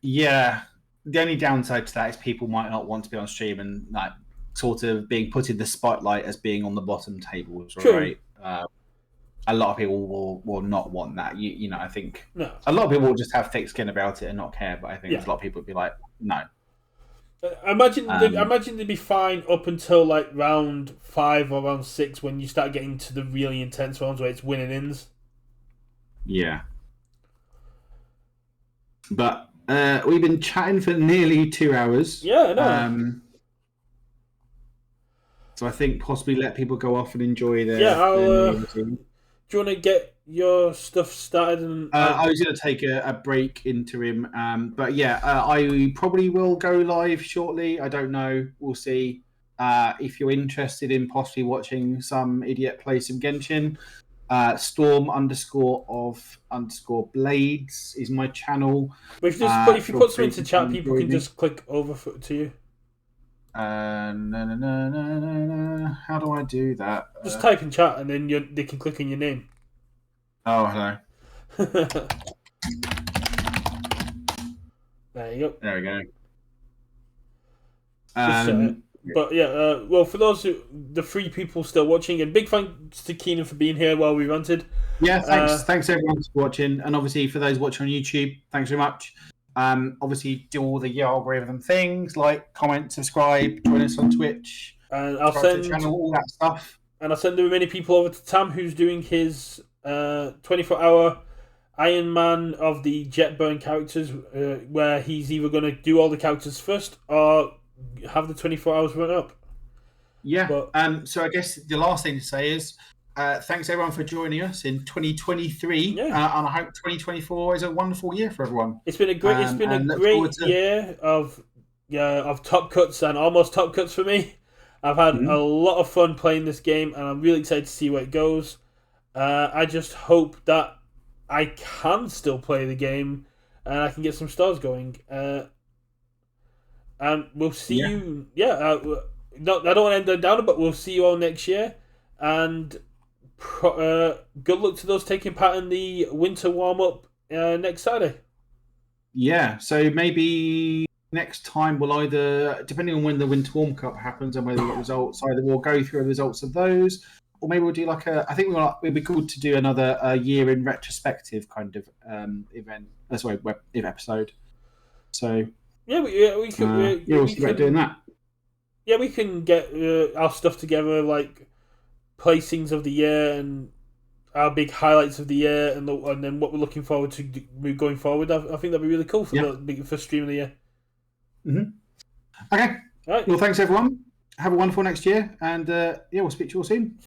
Yeah. The only downside to that is people might not want to be on stream and like sort of being put in the spotlight as being on the bottom tables, True. right? A lot of people will not want that. You know, I think No. a lot of people will just have thick skin about it and not care. But I think there's a lot of people would be like, no. I imagine they'd be fine up until like round 5 or round 6 when you start getting to the really intense rounds where it's win and ins. Yeah. But we've been chatting for nearly 2 hours. Yeah, I know. So I think possibly let people go off and enjoy their. Do you want to get your stuff started? I was going to take a break interim, but yeah, I probably will go live shortly. I don't know. We'll see. If you're interested in possibly watching some idiot play some Genshin, Storm_of_blades is my channel. But if you put something into chat, people can just click over to you. How do I do that? Just type in chat and then they can click on your name. Oh, hello. There you go. There we go. But yeah, well, for the 3 people still watching, and big thanks to Keenan for being here while we ranted. Yeah, thanks everyone for watching, and obviously for those watching on YouTube, thanks very much. Obviously, do all the algorithm things like comment, subscribe, join us on Twitch, and I'll send to the channel, all that stuff. And I'll send the remaining people over to Tam, who's doing his 24-hour Iron Man of the Jetburn characters, where he's either going to do all the characters first or have the 24 hours run up. Yeah. So I guess the last thing to say is thanks everyone for joining us in 2023. Yeah. And I hope 2024 is a wonderful year for everyone. It's been a great year of top cuts and almost top cuts for me. I've had a lot of fun playing this game, and I'm really excited to see where it goes. I just hope that I can still play the game and I can get some stars going. And we'll see you. Yeah, I don't want to end on downer, but we'll see you all next year. And good luck to those taking part in the winter warm up next Saturday. Yeah, so maybe next time we'll either, depending on when the Winter Warm Cup happens and whether we get results, either we'll go through the results of those, or maybe we'll do like I think it'd be good to do another year in retrospective kind of event. Episode. So yeah, we can. We'll see about doing that. Yeah, we can get our stuff together, like placings of the year and our big highlights of the year, and then what we're looking forward to going forward. I think that'd be really cool for the first stream of the year. Mm-hmm. Okay. All right. Well, thanks everyone. Have a wonderful next year, and we'll speak to you all soon.